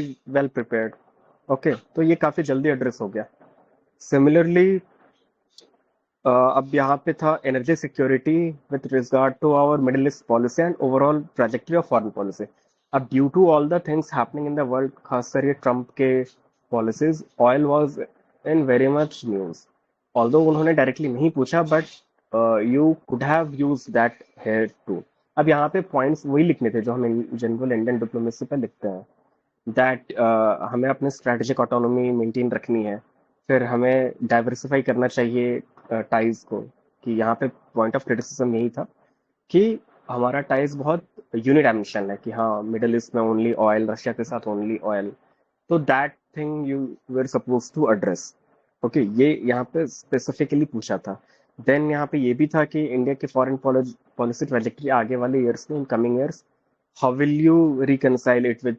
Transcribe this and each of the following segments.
Well prepared. Okay, तो ये काफी जल्दी एड्रेस हो गया। सिमिलरली अब यहाँ पे था energy security with regard to our Middle East policy and overall trajectory of foreign policy. अब due to all the things happening in the world, खासकर ये ट्रम्प के policies, oil was in very much news. Although उन्होंने directly नहीं पूछा, but you could have use that here too. अब यहाँ पे पॉइंट्स वही लिखने थे जो हम जनरल इंडियन डिप्लोमेसी पे लिखते हैं, दैट हमें अपनी स्ट्रैटेजिक ऑटोनॉमी मेंटेन रखनी है। फिर हमें डाइवर्सिफाई करना चाहिए टाइज को। कि यहाँ पे पॉइंट ऑफ क्रिटिसिज्म यही था कि हमारा टाइज बहुत यूनिडायमेंशनल है, कि हाँ मिडिल ईस्ट में ओनली ऑयल, रशिया के साथ ओनली ऑयल। तो that thing you were suppose to address. Okay, ये यहाँ पे स्पेसिफिकली पूछा था। देन यहाँ पे ये भी था कि इंडिया की फॉरेन पॉलिसी ट्रेजेक्टरी आगे वाले ईयर्स में, in coming years, how will you reconcile it with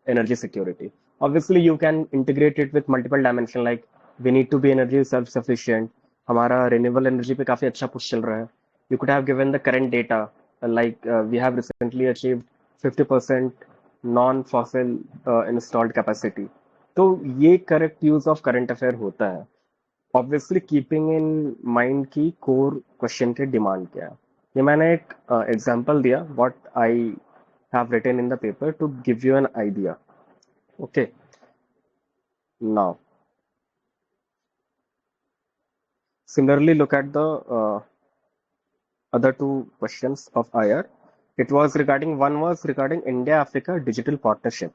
energy security? Obviously you can integrate it with multiple dimension, like we need to be energy self sufficient. हमारा renewable energy पे काफी अच्छा push चल रहा है। You could have given the current data, like we have recently achieved 50% non fossil installed capacity। तो ये correct use of current affair होता है, ऑब्वियसली कीपिंग इन माइंड की कोर क्वेश्चन के डिमांड क्या है। ये मैंने एक एग्जांपल दिया, what I have written in the paper to give you an idea. Okay, now similarly look at the other two questions of IR. It was regarding, one was regarding India Africa digital partnership.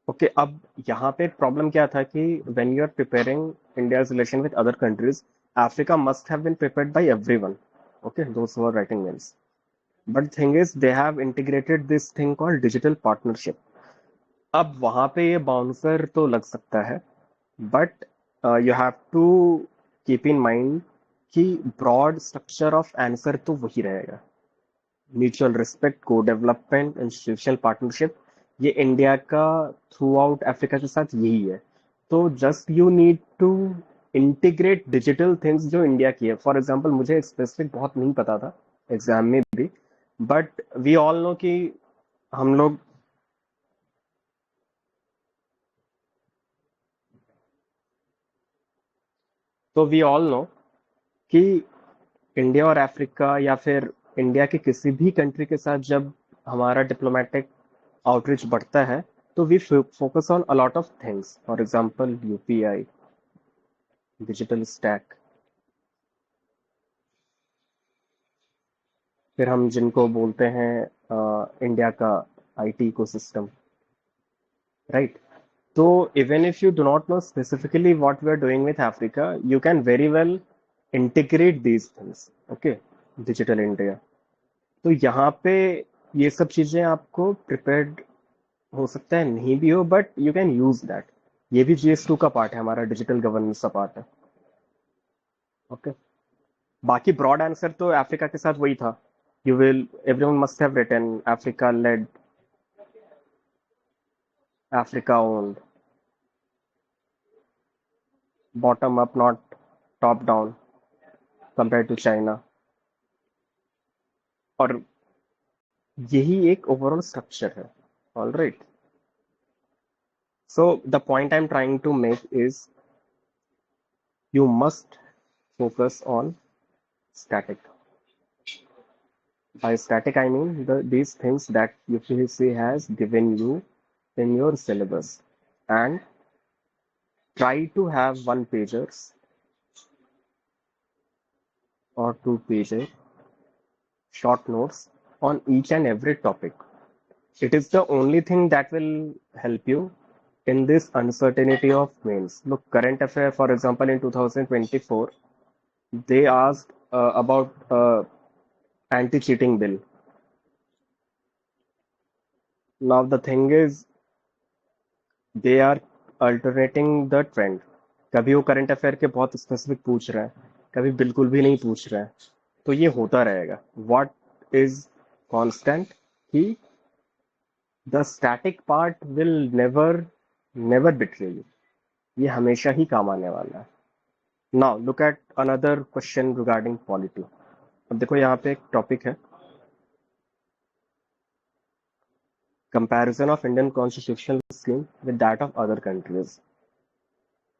Okay, अब यहाँ पे problem क्या था कि when you are preparing India's relation with other countries, Africa must have been prepared by everyone. Okay, those who are writing mails, but thing is they have integrated this thing called digital partnership. अब वहां पे ये bouncer तो लग सकता है, but you have to keep in mind कि broad structure of answer तो वही रहेगा। Mutual respect, co development, institutional partnership, ये इंडिया का थ्रू आउट अफ्रीका के साथ यही है। तो just you need to integrate digital things जो इंडिया की है। फॉर एग्जाम्पल, मुझे स्पेसिफिक बहुत नहीं पता था एग्जाम में भी, बट वी ऑल नो कि हम लोग, तो वी ऑल नो कि इंडिया और अफ्रीका, या फिर इंडिया के किसी भी कंट्री के साथ जब हमारा डिप्लोमेटिक आउटरीच बढ़ता है, तो we focus on a lot of things. For example UPI, digital stack, फिर हम जिनको बोलते हैं इंडिया का आईटी इकोसिस्टम, राइट? तो even if you do not know specifically what we are doing with Africa, you can very well integrate these things. Okay, digital India. तो यहाँ पे ये सब चीजें आपको प्रिपेयर्ड हो सकता है नहीं भी हो, but you can use that. ये भी जीएस2 का पार्ट है, हमारा डिजिटल गवर्नेंस का पार्ट है। ओके, बाकी ब्रॉड आंसर तो अफ्रीका के साथ वही था। You will, everyone must have written Africa led, Africa owned, bottom up not top down, compare to China. और यही एक ओवरऑल स्ट्रक्चर है। All right, so the point I am trying to make is you must focus on static. By static, I mean these things that UPSC has given you in your syllabus, and try to have one pagers or two pager short notes on each and every topic. It is the only thing that will help you in this uncertainty of mains. Look, current affair, for example, in 2024, they asked about anti-cheating bill. Now the thing is, they are alternating the trend. कभी वो current affair के बहुत specific पूछ रहा है, कभी बिल्कुल भी नहीं पूछ रहा है। तो ये होता रहेगा। व्हाट इज कांस्टेंट, कि the static part will never never betray you. ये हमेशा ही काम आने वाला है। Now look at another question regarding polity. अब देखो यहाँ पे एक टॉपिक है, comparison of Indian constitutional scheme with that of other countries.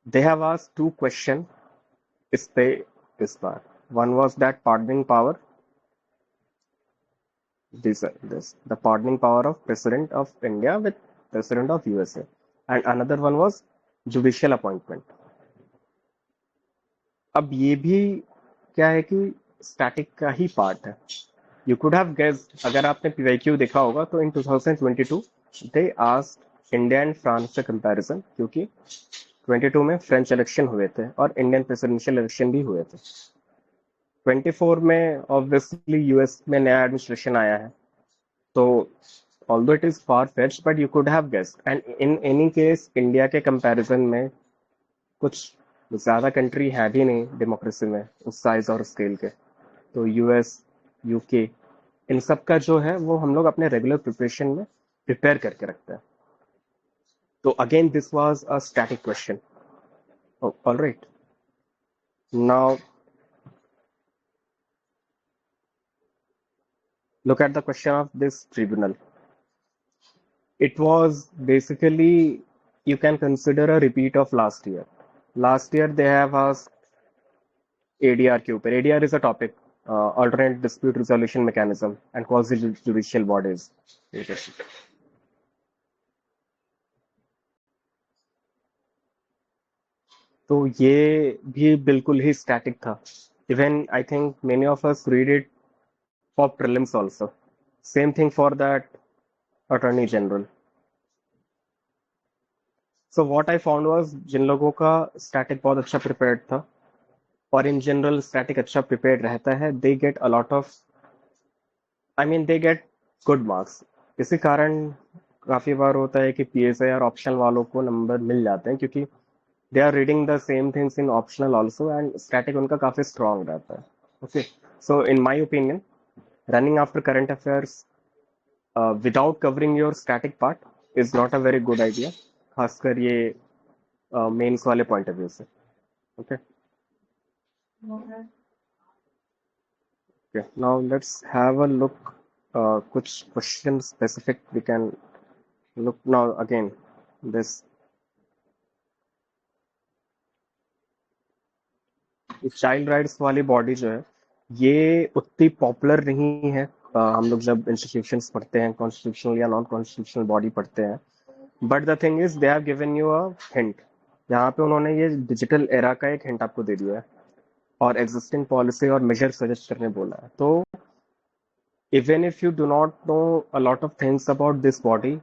They have asked two questions इस पे इस बार. One was that pardoning power. This the pardoning power of President of India with President of USA, and another one was judicial appointment. अब ये भी क्या है कि static का ही पार्ट है. यू कुड हैव गेस्ड, अगर आपने पीवाईक्यू देखा होगा तो इन 2022 they asked India and France से कंपैरिजन, क्योंकि 22 में फ्रेंच इलेक्शन हुए थे और इंडियन प्रेसिडेंशियल इलेक्शन भी हुए थे. 24 में ऑब्वियसली यूएस में नया एडमिनिस्ट्रेशन आया है, तो although it is far fetched but you could have guessed. And in any case India के कंपैरिजन में कुछ ज्यादा कंट्री है भी नहीं डेमोक्रेसी में उस साइज और स्केल के. तो यूएस, यूके, इन सब का जो है वो हम लोग अपने रेगुलर प्रिपरेशन में प्रिपेयर करके रखते हैं. तो again this was a static question. Alright, now look at the question of this tribunal. It was basically, you can consider a repeat of last year. Last year they have asked ADR के ऊपर. ADR is a topic, alternate dispute resolution mechanism and quasi judicial bodies. तो ये भी बिल्कुल ही static था. Even I think many of us read it for prelims also. Same thing for that attorney general. So what I found was, जिन लोगों का static बहुत अच्छा प्रिपेयर्ड था, और इन जनरल स्टैटिक अच्छा प्रिपेयर्ड रहता है, they get a lot of, I mean they get good marks. इसी कारण काफी बार होता है कि पीएसआई और ऑप्शनल वालों को नंबर मिल जाते हैं, क्योंकि they are reading the same things in optional also and static उनका काफी स्ट्रांग रहता है. Okay, so in my opinion, running after current affairs without covering your static part is not a very good idea, खासकर ये mains वाले point of view से. Okay, now let's have a look. कुछ question specific we can look now. Again this child rights वाली body जो है ये उतनी पॉपुलर नहीं है. हम लोग जब इंस्टीट्यूशंस पढ़ते हैं, कॉन्स्टिट्यूशनल या नॉन कॉन्स्टिट्यूशनल बॉडी पढ़ते हैं, but the thing is they have given you a hint. यहाँ पे उन्होंने ये डिजिटल एरा का एक हिंट आपको दे दिया है और एग्जिस्टिंग पॉलिसी और मेजर सजेस्ट करने बोला है. तो even if you do not know a lot of things about this body,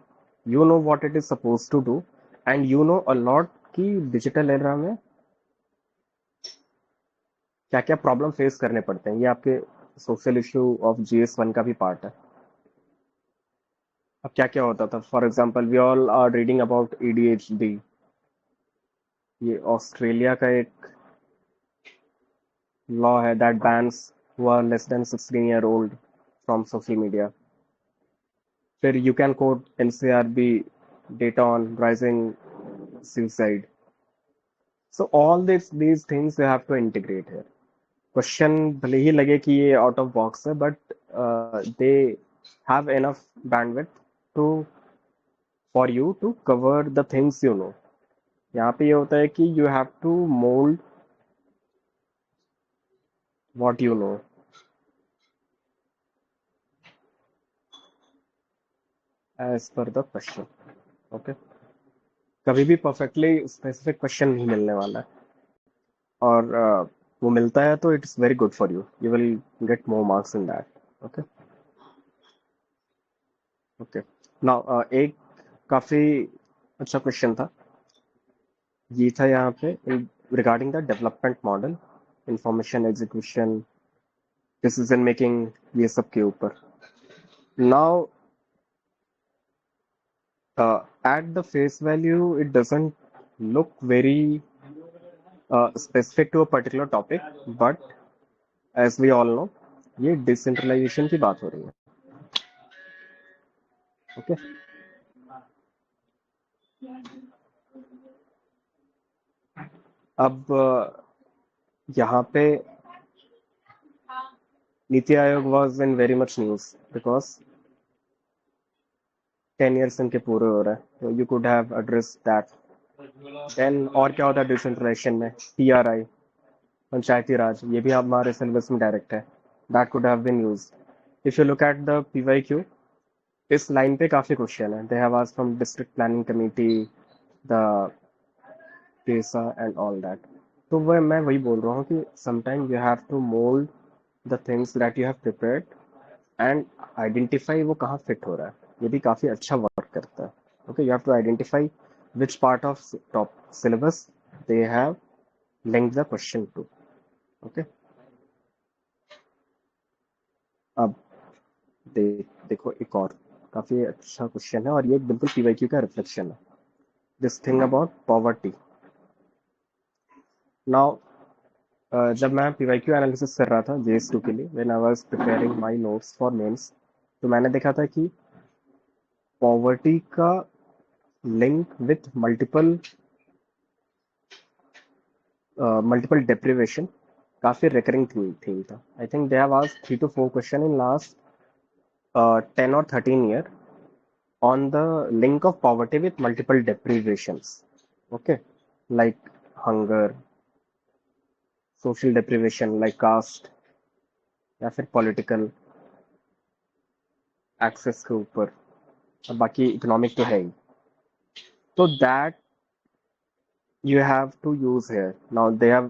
you know what it is supposed to do, and you know a lot कि डिजिटल एरा में क्या क्या problem face करने पड़ते हैं. ये आपके सोशल इशू ऑफ GS1 का भी पार्ट है. अब क्या क्या होता था, for example we all are reading about ADHD. ये ऑस्ट्रेलिया का एक लॉ है that bans who are less than 16 year old from social media. फिर you can quote NCRB data on rising suicide. So all these things you have to integrate here. Question भले ही लगे कि ये out of box है, but they have enough bandwidth to for you to cover the things you know. यहाँ पे ये होता है कि you have to mould what you know as per the question. Okay, कभी भी परफेक्टली स्पेसिफिक क्वेश्चन नहीं मिलने वाला है, और वो मिलता है तो it's very good for you. You will get more marks in that. Okay okay, now एक काफी अच्छा क्वेश्चन था. ये था यहाँ पे regarding the development model, information execution, decision making, ये सब के ऊपर. Now at the face value it doesn't look very specific to a particular topic, but as we all know ये डिसेंट्रलाइजेशन की बात हो रही है. ओके, अब यहाँ पे NITI Aayog was in very much news because 10 years इनके पूरे हो रहे हैं, तो you could have address that. Then और क्या होता है डिसेंट्रलाइजेशन में? पीआरआई, पंचायती राज, ये भी हमारे सिलेबस में डायरेक्ट है। That could have been used. If you look at the PYQ, इस लाइन पे काफी क्वेश्चन है। They have asked from district planning committee, the PESA and all that. तो वह मैं वही बोल रहा हूँ कि sometime you have to mould the things that you have prepared and identify वो कहाँ फिट हो रहा है। ये भी काफी अच्छा वर्क करता है। Okay, you have to identify which part of top syllabus they have linked the question to. Okay, अब देखो एक और काफी अच्छा क्वेश्चन है, और ये बिल्कुल पीवाईक्यू का रिफ्लेक्शन है। This thing about poverty. Now जब मैं पीवाईक्यू एनालिसिस कर रहा था जेएस2 के लिए, when I was preparing my notes for mains, तो मैंने देखा था कि पॉवर्टी का लिंक विथ मल्टीपल डेप्रिवेशन काफी रिकरिंग थीम था। I think they have asked 3 to 4 question in last 10 or 13 year on the link of poverty with multiple deprivations. Okay, like hunger, social deprivation like caste, या फिर political access के ऊपर, और बाकी economic तो है ही। तो that you have to use here. Now they have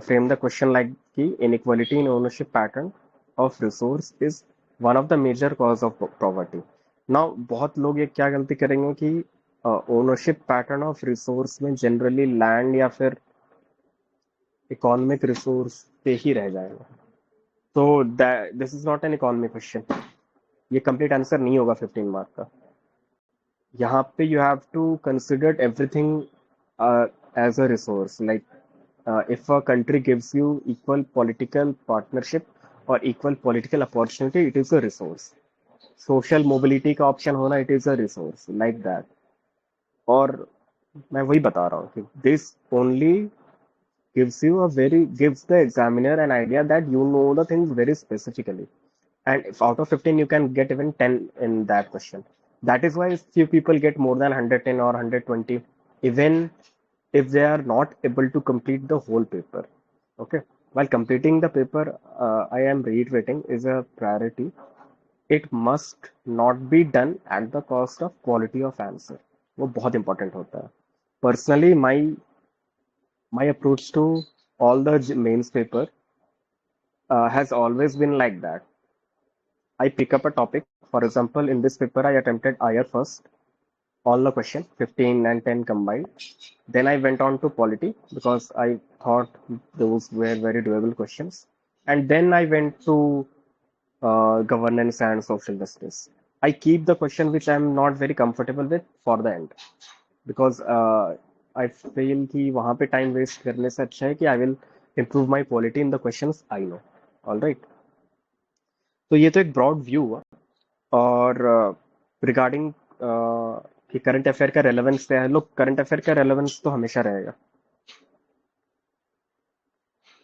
framed the question like कि inequality in ownership pattern of resource is one of the major cause of poverty. Now बहुत लोग ये क्या गलती करेंगे कि ओनरशिप पैटर्न ऑफ रिसोर्स में generally land या फिर इकोनॉमिक रिसोर्स पे ही रह जाएगा। तो this is not an economic question, ये कंप्लीट आंसर नहीं होगा 15 मार्क का। यहाँ पे you have to consider everything as a resource. Like if a country gives you equal political partnership or equal political opportunity, it is a resource. Social mobility का option होना, it is a resource like that. और मैं वही बता रहा हूँ कि this only gives the examiner an idea that you know the things very specifically, and if out of 15 you can get even 10 in that question. That is why few people get more than 110 or 120, even if they are not able to complete the whole paper. Okay, while completing the paper, I am reiterating, is a priority. It must not be done at the cost of quality of answer. वो बहुत important होता है। Personally, my approach to all the mains paper has always been like that. I pick up a topic. For example, in this paper, I attempted IR first, all the question, 15 and 10 combined. Then I went on to polity because I thought those were very doable questions. And then I went to governance and social justice. I keep the question which I'm not very comfortable with for the end, because I feel कि वहाँ पे time waste करने से अच्छा है कि I will improve my quality in the questions I know. All right. तो ये तो एक ब्रॉड व्यू हुआ। और रिगार्डिंग कि करंट अफेयर का रेलेवेंस क्या है, लोग करंट अफेयर का रेलेवेंस तो हमेशा रहेगा।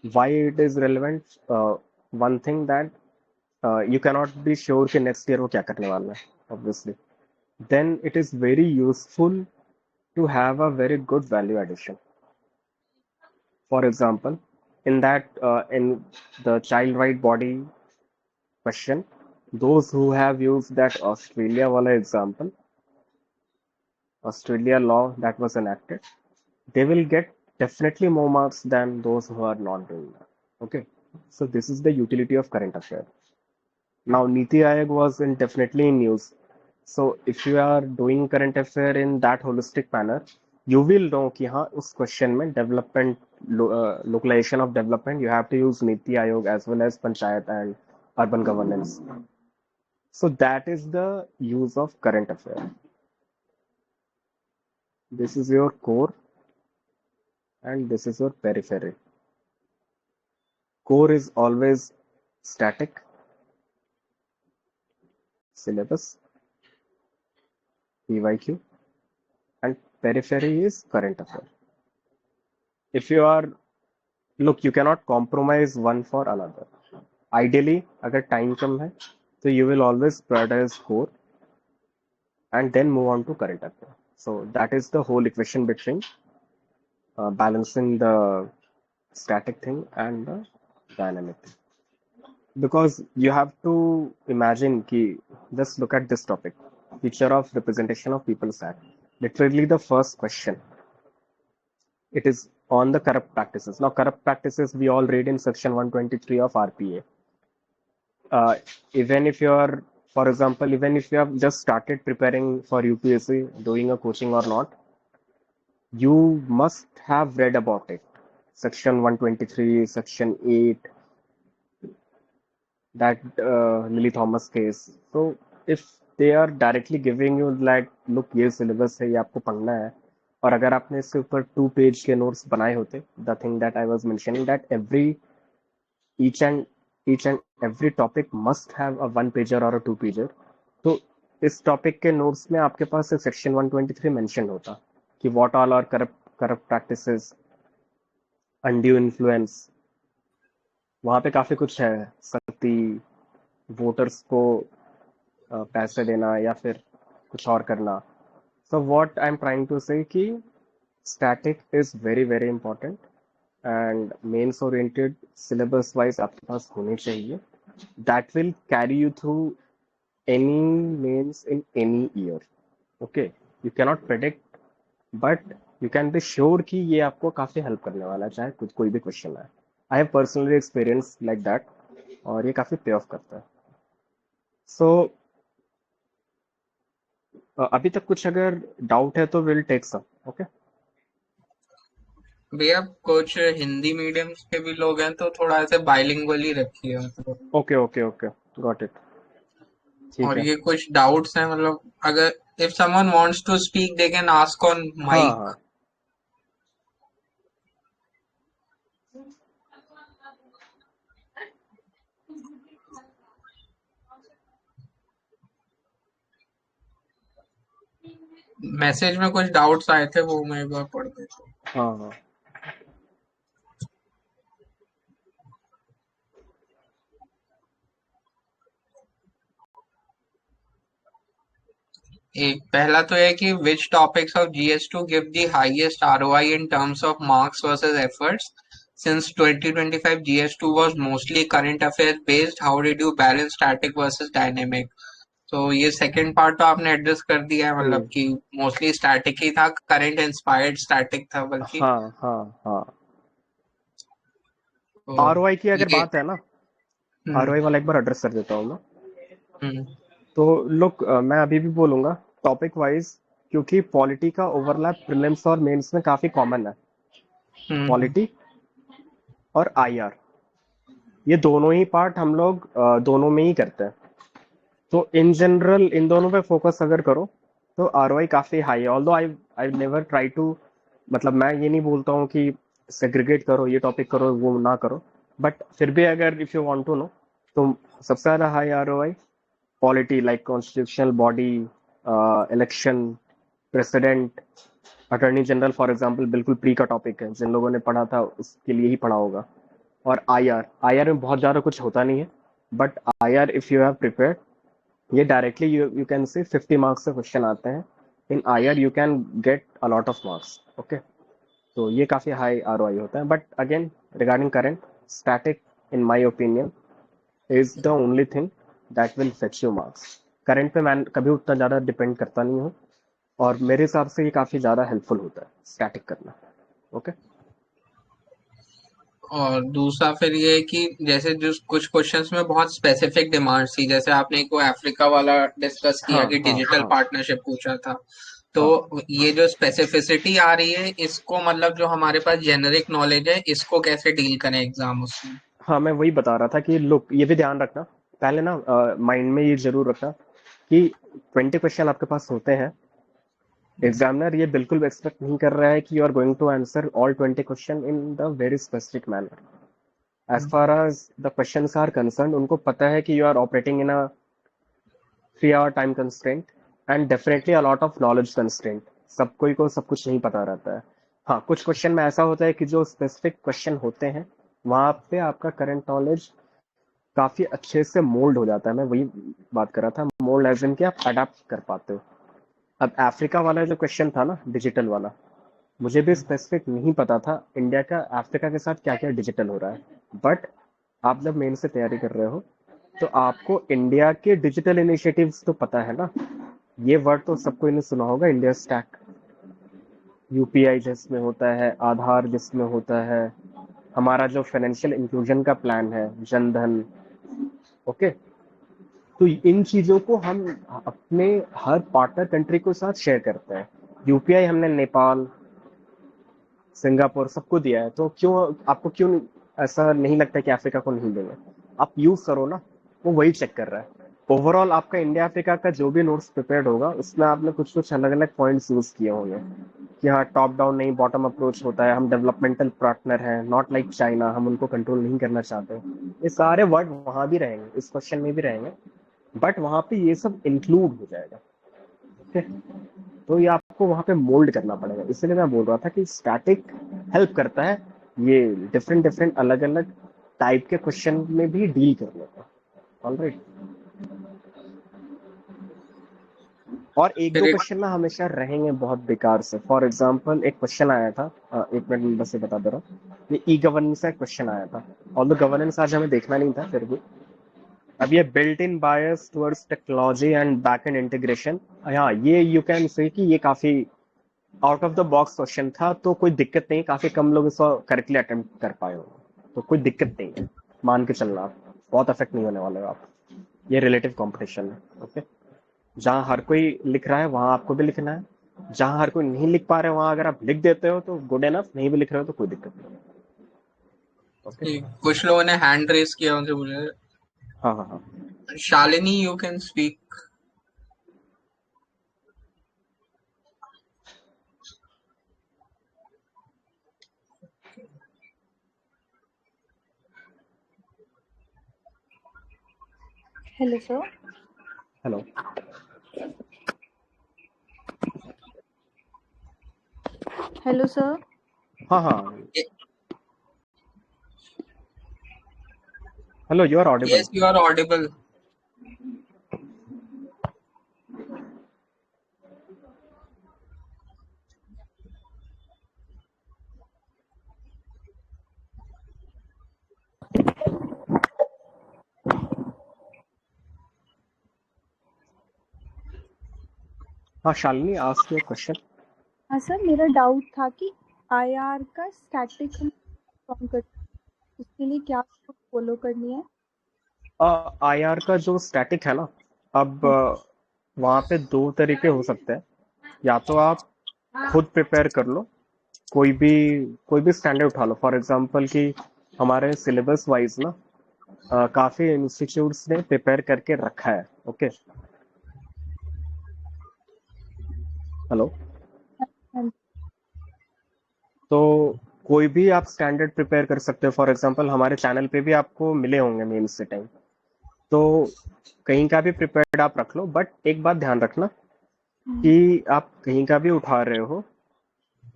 Why it is relevant? One thing that you cannot be sure कि नेक्स्ट ईयर वो क्या करने वाला है, obviously. Then it is very useful to have a very good value addition. For example, in the child right body question, those who have used that Australia wala example, Australia law that was enacted, they will get definitely more marks than those who are not doing that. Okay, so this is the utility of current affair. Now, Niti Aayog was definitely in news. So if you are doing current affair in that holistic manner, you will know कि हाँ उस question में development, localization of development, you have to use Niti Aayog as well as Panchayat and urban governance. So that is the use of current affair. This is your core and this is your periphery. Core is always static, syllabus, PYQ, and periphery is current affair. If you are, look, you cannot compromise one for another. Ideally, अगर time कम है, तो you will always prioritize core, and then move on to current affair. So that is the whole equation between balancing the static thing and the dynamic thing. Because you have to imagine ki, just look at this topic, feature of representation of people's act. Literally the first question, it is on the corrupt practices. Now corrupt practices we all read in section 123 of RPA. uh, Even if you are, for example, even if you have just started preparing for UPSC, doing a coaching or not, you must have read about it. Section 123, Section 8, that Lily Thomas case. So if they are directly giving you like, look ये syllabus है, ये आपको पढ़ना है, और अगर आपने इसके ऊपर 2 पेज के नोट्स बनाए होते, the thing that I was mentioning, that each and each and every topic must have a 1 pager or a 2 pager. तो इस टॉपिक के नोट्स में आपके पास सेक्शन 123 मेंशन होता कि what all are corrupt practices, undue influence, वहां पे काफी कुछ है, सख्ती, वोटर्स को पैसे देना या फिर कुछ और करना. So what I am trying to say कि static is very very important and mains oriented syllabus wise आपके पास होनी चाहिए. That will carry you through any mains in any year. Okay, you cannot predict, but you can be sure कि ये आपको काफी help करने वाला है, चाहे कुछ कोई भी क्वेश्चन आए. I have personally experience like that, और ये काफी पे ऑफ करता है. सो अभी तक कुछ अगर डाउट है तो विल टेक सम. ओके भैया कुछ हिंदी मीडियम के भी लोग हैं तो थोड़ा ऐसे बाइलिंगुअल ही रखिए मतलब. Okay okay okay, got it. ठीक और है. ये कुछ डाउट्स हैं मतलब अगर if someone wants to speak they can ask on हाँ माइक. हाँ, मैसेज में कुछ डाउट्स आए थे वो मैं एक बार पढ़ देता हूँ. हाँ हाँ. एक पहला तो है कि which topics of GS2 give the highest ROI in terms of marks versus efforts. Since 2025 GS2 was mostly current affairs based, how did you balance static versus dynamic? तो ये सेकंड पार्ट तो आपने एड्रेस कर दिया है मतलब कि mostly static ही था, करंट इंस्पायर्ड स्टैटिक था बल्कि. हाँ हाँ हाँ. तो ROI की अगर ये बात है ना, हम्म ROI वाला एक बार एड्रेस कर देता हूँ मैं. हम्म तो लुक, मैं अभी भी बोलूंगा टॉपिक वाइज, क्योंकि पॉलिटी का ओवरलैप प्रीलिम्स और मेंस में काफी कॉमन है. हम्म पॉलिटी और IR, ये दोनों ही पार्ट हम लोग दोनों में ही करते हैं. तो इन जनरल इन दोनों पे फोकस अगर करो तो ROI काफी हाई है. Although I I never try to, मतलब मैं ये नहीं बोलता हूँ कि सेग्रीगेट करो, ये टॉपिक करो वो ना करो, बट फिर भी अगर if you want to know, तो सबसे ज्यादा high ROI polity, like constitutional body, election, president, attorney general for example, बिल्कुल प्री का टॉपिक है, जिन लोगों ने पढ़ा था उसके लिए ही पढ़ा होगा. और IR में बहुत ज़्यादा कुछ होता नहीं है, but IR if you have prepared, ये directly you can say 50 marks से क्वेश्चन आते हैं. In IR you can get a lot of marks. Okay, तो ये काफ़ी हाई ROI होता है. But again regarding current, static in my opinion is the only thing that will fetch you marks. Current पे मैं कभी उतना ज़्यादा डिपेंड करता नहीं हूँ, और मेरे हिसाब से ये काफ़ी ज़्यादा हेल्पफुल होता है स्टैटिक करना. ओके. और दूसरा फिर ये है कि जैसे जो कुछ क्वेश्चंस में बहुत स्पेसिफिक डिमांड थी, जैसे आपने को अफ्रीका वाला डिस्कस किया हाँ कि हाँ डिजिटल हाँ पार्टनरशिप पूछा था. तो हाँ ये जो स्पेसिफिसिटी आ रही है इसको मतलब जो हमारे पास जेनरिक नॉलेज है इसको कैसे डील करें एग्जाम उसमें. हाँ, मैं वही बता रहा था कि लुक, ये भी ध्यान रखना पहले ना, माइंड में ये जरूर रखना कि 20 क्वेश्चन आपके पास होते हैं. एग्जामिनर ये बिल्कुल एक्सपेक्ट नहीं कर रहा है कि you are going to answer all 20 question in the very specific manner. As far as the questions are concern, उनको पता है कि you are operating in a 3 hour time constraint and definitely a lot of knowledge constraint. सब कोई को सब कुछ नहीं पता रहता है. हाँ, कुछ क्वेश्चन में ऐसा होता है कि जो स्पेसिफिक क्वेश्चन होते हैं वहां पे आपका करंट नॉलेज काफी अच्छे से मोल्ड हो जाता है. मैं वही बात कर रहा था, मोल्ड एज इन कि आप अडेप्ट कर पाते हो. अब अफ्रीका वाला जो क्वेश्चन था ना, डिजिटल वाला, मुझे भी स्पेसिफिक नहीं पता था इंडिया का अफ्रीका के साथ क्या क्या डिजिटल हो रहा है। बट आप जब मेन से तैयारी कर रहे हो तो आपको इंडिया के डिजिटल इनिशिएटिव्स तो पता है ना। ये वर्ड तो सबको इन्हें सुना होगा, इंडिया स्टैक। यूपीआई जिसमें होता है, आधार जिसमें होता है, हमारा जो फाइनेंशियल इंक्लूजन का प्लान है, जनधन। ओके। तो इन चीजों को हम अपने हर पार्टनर कंट्री के साथ शेयर करते हैं। यूपीआई हमने नेपाल, सिंगापुर सबको दिया है, तो क्यों आपको क्यों ऐसा नहीं लगता कि अफ्रीका को नहीं देंगे? आप यूज करो ना, वो वही चेक कर रहा है। ओवरऑल आपका इंडिया अफ्रीका का जो भी नोट्स प्रिपेयर्ड होगा उसमें आपने कुछ कुछ अलग अलग पॉइंट्स यूज किए होंगे कि हाँ, टॉप डाउन नहीं बॉटम अप्रोच होता है, हम डेवलपमेंटल पार्टनर हैं, नॉट लाइक चाइना, हम उनको कंट्रोल नहीं करना चाहते। ये सारे वर्ड वहां भी रहेंगे, इस क्वेश्चन में भी रहेंगे, बट वहां पे ये सब इंक्लूड हो जाएगा। ओके। तो ये आपको वहां पे मोल्ड करना पड़ेगा, इसलिए मैं बोल रहा था कि स्टैटिक हेल्प करता है ये डिफरेंट डिफरेंट अलग अलग टाइप के क्वेश्चन में भी डील करने का। ऑलराइट। और एक फिर दो एक क्वेश्चन ना हमेशा रहेंगे बहुत बेकार से। फॉर एग्जाम्पल एक क्वेश्चन आया था, एक मिनट में बस ये बता दे रहा हूँ, ये ई गवर्नेंस का क्वेश्चन आया था। ऑल गवर्नेंस आज हमें देखना नहीं था, फिर भी अब ये built in bias towards technology and back and integration. हाँ, ये यू कैन से कि ये काफी out of the box question था, तो कोई दिक्कत नहीं, काफी कम लोग इसको करेक्टली अटेम्प्ट कर पाए होंगे, तो कोई दिक्कत नहीं है, मान के चलना आप, बहुत अफेक्ट नहीं होने वाले हो आप। ये रिलेटिव कंपटीशन है। ओके। जहां हर कोई लिख रहा है वहां आपको भी लिखना है, जहां हर कोई नहीं लिख पा रहे वहां अगर आप लिख देते हो तो गुड एनफ, नहीं भी लिख रहे हो तो कोई दिक्कत नहीं। ओके। कुछ लोगों ने हैंड रेस किया, उनसे पूछे। हाँ हाँ हाँ। Shalini, you can speak. Hello, sir. Hello. Hello, sir. हाँ हाँ। Hello, you are audible. Yes, you are audible. हाँ शालिनी, आस्क योर क्वेश्चन। हाँ सर, मेरा डाउट था कि आईआर का स्टैटिक हम फॉर्म कर, उसके लिए क्या फॉलो करनी है? आईआर का जो स्टैटिक है ना, अब हाँ। वहाँ पे दो तरीके हो सकते हैं। या तो आप खुद प्रिपेयर कर लो, कोई भी कोई भी स्टैंडर्ड उठा लो। फॉर एग्जांपल कि हमारे सिलेबस वाइज ना काफी इंस्टीट्यूट्स ने प्रिपेयर करके रखा है। ओके। हेलो। हाँ, तो कोई भी आप स्टैंडर्ड प्रिपेयर कर सकते हो। फॉर एग्जांपल हमारे चैनल पे भी आपको मिले होंगे मेंस से टाइम, तो कहीं का भी प्रिपेयर्ड आप रख लो। बट एक बात ध्यान रखना कि आप कहीं का भी उठा रहे हो,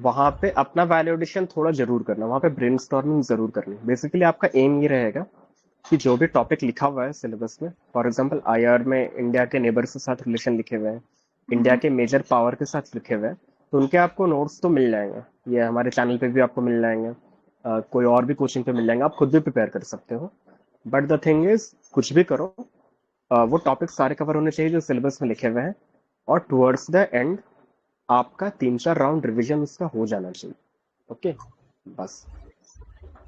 वहां पे अपना वैल्यूएशन थोड़ा जरूर करना, वहां पे ब्रेनस्टॉर्मिंग जरूर करनी। बेसिकली आपका एम ये रहेगा कि जो भी टॉपिक लिखा हुआ है सिलेबस में, फॉर एग्जांपल आईआर में इंडिया के नेबर्स के साथ रिलेशन लिखे हुए हैं, इंडिया के मेजर पावर के साथ लिखे हुए हैं, तो उनके आपको नोट्स तो मिल जाएंगे। ये हमारे चैनल पे भी आपको मिल जाएंगे, कोई और भी कोचिंग पे मिल जाएंगे, आप खुद भी प्रिपेयर कर सकते हो। बट द थिंग इज, कुछ भी करो, वो टॉपिक सारे कवर होने चाहिए जो सिलेबस में लिखे हुए हैं, और टुवर्ड्स द एंड आपका 3-4 राउंड रिवीजन उसका हो जाना चाहिए। ओके। बस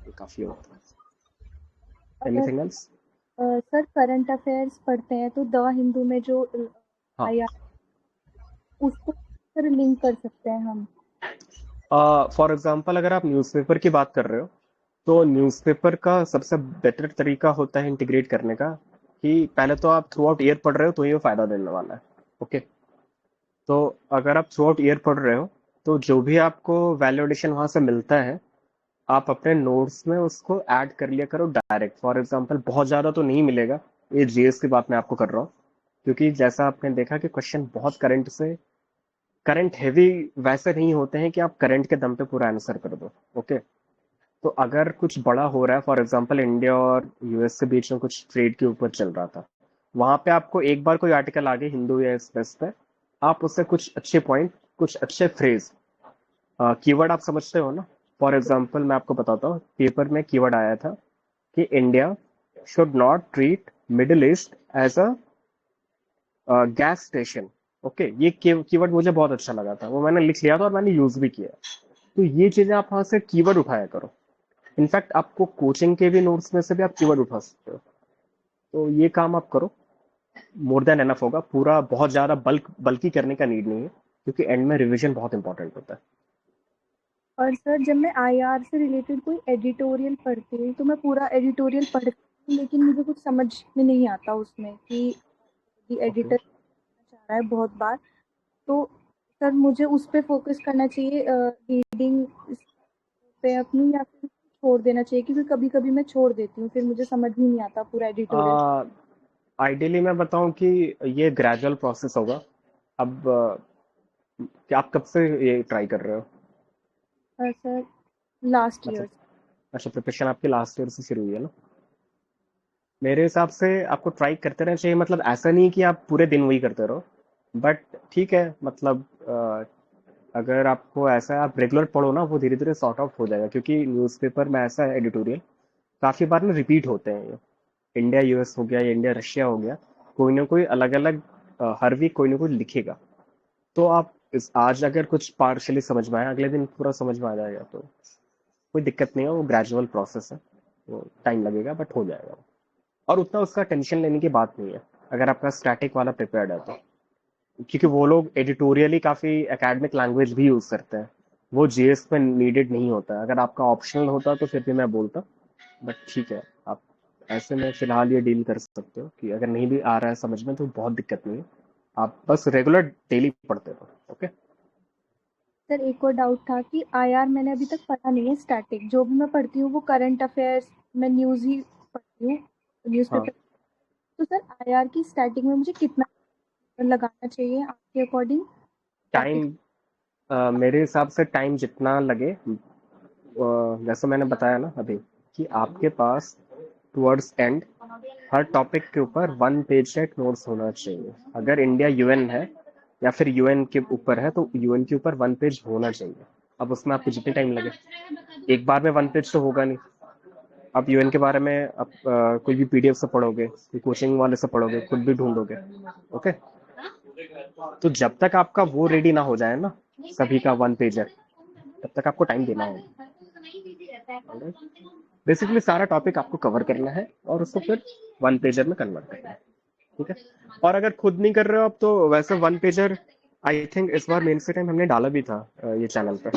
ये काफी होता है। अगर anything else? Sir current affairs पढ़ते हैं तो द हिंदू में जो हाँ। आईआर, उसको सर लिंक कर सकते हैं हम? फॉर एग्जांपल अगर आप न्यूज़पेपर की बात कर रहे हो, तो न्यूज़पेपर का सबसे बेटर तरीका होता है इंटीग्रेट करने का कि पहले तो आप थ्रू आउट ईयर पढ़ रहे हो तो ये फायदा देने वाला है। ओके। तो अगर आप थ्रू आउट ईयर पढ़ रहे हो तो जो भी आपको वैल्यूएशन वहां से मिलता है, आप अपने नोट्स में उसको ऐड कर लिया करो डायरेक्ट। फॉर एग्जांपल बहुत ज़्यादा तो नहीं मिलेगा, ये जीएस की बात मैं आपको कर रहा हूँ, क्योंकि जैसा आपने देखा कि क्वेश्चन बहुत करंट हैवी वैसे नहीं होते हैं कि आप करंट के दम पे पूरा आंसर कर दो। ओके। तो अगर कुछ बड़ा हो रहा है, फॉर एग्जांपल इंडिया और यूएस के बीच में कुछ ट्रेड के ऊपर चल रहा था, वहां पे आपको एक बार कोई आर्टिकल आ गया हिंदू या एक्सप्रेस पे, आप उससे कुछ अच्छे पॉइंट, कुछ अच्छे फ्रेज, कीवर्ड आप समझते हो ना। फॉर एग्जांपल मैं आपको बताता हूँ, पेपर में कीवर्ड आया था कि India should not treat Middle East as a gas station. Okay, ये कीवर्ड मुझे बहुत अच्छा लगा था, वो मैंने लिख लिया था और मैंने यूज भी किया। तो ये चीजें आप वहां से कीवर्ड उठाया करो। इनफैक्ट आपको कोचिंग के भी नोट्स में से भी आप कीवर्ड उठा सकते हो। तो ये काम आप करो, मोर देन एनफ होगा। पूरा बहुत ज्यादा बल्कि करने का नीड नहीं है, क्योंकि एंड में रिवीजन बहुत इंपॉर्टेंट होता है। और सर जब मैं आईआर से रिलेटेड कोई एडिटोरियल पढ़ती हूँ तो मैं पूरा एडिटोरियल पढ़ती हूँ, लेकिन मुझे कुछ समझ में नहीं आता उसमें कि ओके। एडिटर चाह रहा है बहुत बार। तो सर मुझे उस पे फोकस करना चाहिए रीडिंग पे अपनी, या फिर छोड़ देना चाहिए? क्योंकि कभी कभी मैं छोड़ देती हूँ, फिर मुझे समझ ही नहीं आता पूरा एडिटोरियल। आइडियली मैं बताऊं कि ये ग्रेजुअल प्रोसेस होगा। अब क्या आप कब से ये ट्राई कर रहे हो? सर लास्ट मतलब, ईयर। अच्छा, प्रिपरेशन आपकी लास्ट ईयर से शुरू हुई है ना। मेरे हिसाब से आपको ट्राई करते रहना चाहिए। मतलब ऐसा नहीं कि आप पूरे दिन वही करते रहो, बट ठीक है। मतलब अगर आपको ऐसा है, आप रेगुलर पढ़ो ना, वो धीरे धीरे सॉर्ट आउट हो जाएगा। क्योंकि न्यूज़पेपर में ऐसा है, एडिटोरियल काफी बार ना रिपीट होते हैं। ये इंडिया यूएस हो गया या इंडिया रशिया हो गया, कोई ना कोई अलग अलग हर वीक कोई ना कोई लिखेगा। तो आप इस आज अगर कुछ पार्शली समझ में आया, अगले दिन पूरा समझ में आ जाएगा। तो कोई दिक्कत नहीं है, वो ग्रेजुअल प्रोसेस है। वो टाइम लगेगा बट हो जाएगा। और उतना उसका टेंशन लेने की बात नहीं है, अगर आपका स्टैटिक वाला प्रिपेयर्ड है तो। क्योंकि वो लोग एडिटोरियली काफी एकेडमिक लैंग्वेज भी यूज करते हैं। वो जीएस में नीडेड नहीं होता है। अगर आपका ऑप्शनल होता तो फिर भी मैं बोलता, बट ठीक है। आप ऐसे में फिलहाल ये डील कर सकते हो कि अगर नहीं भी आ रहा है समझ में तो बहुत दिक्कत नहीं है। आप बस रेगुलर डेली पढ़ते रहो। ओके। सर एक और डाउट था कि आईआर मैंने अभी तक पढ़ा नहीं है। स्टैटिक जो भी मैं पढ़ती हूँ वो करंट अफेयर्स, मैं न्यूज़ ही पढ़ती हूँ, हाँ, न्यूज़पेपर। तो सर आईआर की स्टैटिक में मुझे कितना लगाना चाहिए आपके अकॉर्डिंग? स्टैटिक। टाइम, मेरे हिसाब से टाइम जितना लगे, जैसे मैंने बताया ना अभी, कि आपके पास टुवर्ड्स एंड हर टॉपिक के ऊपर 1 पेज का एक नोट्स होना चाहिए। अगर इंडिया यूएन है या फिर यूएन के ऊपर है तो यूएन के ऊपर 1 पेज होना चाहिए। अब उसमें आपको जितने टाइम लगे, एक बार में 1 पेज तो होगा नहीं। आप यूएन के बारे में आप कोई भी पीडीएफ से पढ़ोगे, कोई कोचिंग वाले से पढ़ोगे, खुद भी ढूंढोगे। ओके। तो जब तक आपका वो रेडी ना हो जाए ना, सभी का 1 पेज है, तब तक आपको टाइम देना होगा। बेसिकली सारा टॉपिक आपको कवर करना है और उसको फिर 1 पेजर में कन्वर्ट करना है। ठीक है। और अगर खुद नहीं कर रहे हो आप, तो वैसे 1 पेजर आई थिंक इस बार मेन से टाइम हमने डाला भी था ये चैनल पे,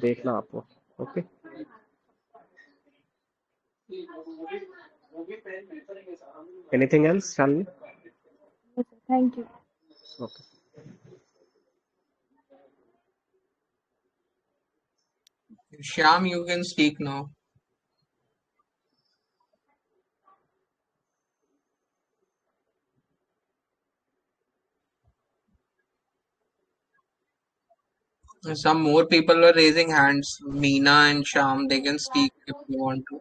देखना आपको। Okay. Anything else Shalini? Thank you. Okay. Shyam, you can speak now. Some more people are raising hands. Meena and Shyam, they can speak if they want to.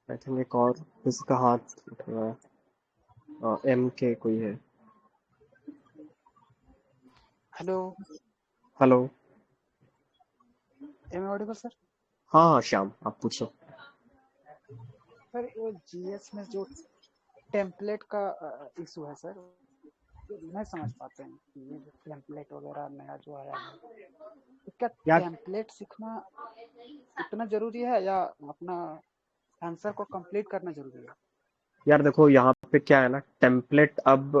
I think एक और किसी का हाथ उठ रहा है, एम के कोई है। Hello. Hello. Am audible sir? हाँ हाँ श्याम, आप पूछो। सर वो जीएस में जो टेम्पलेट का इशू है सर, नहीं समझ पाते हैं कि ये जो टेम्पलेट वगैरह नया जो आया है, तो क्या यार, टेम्पलेट सीखना इतना जरूरी है या अपना आंसर को कंप्लीट करना जरूरी है? यार देखो यहाँ पे क्या है ना, टेम्पलेट। अब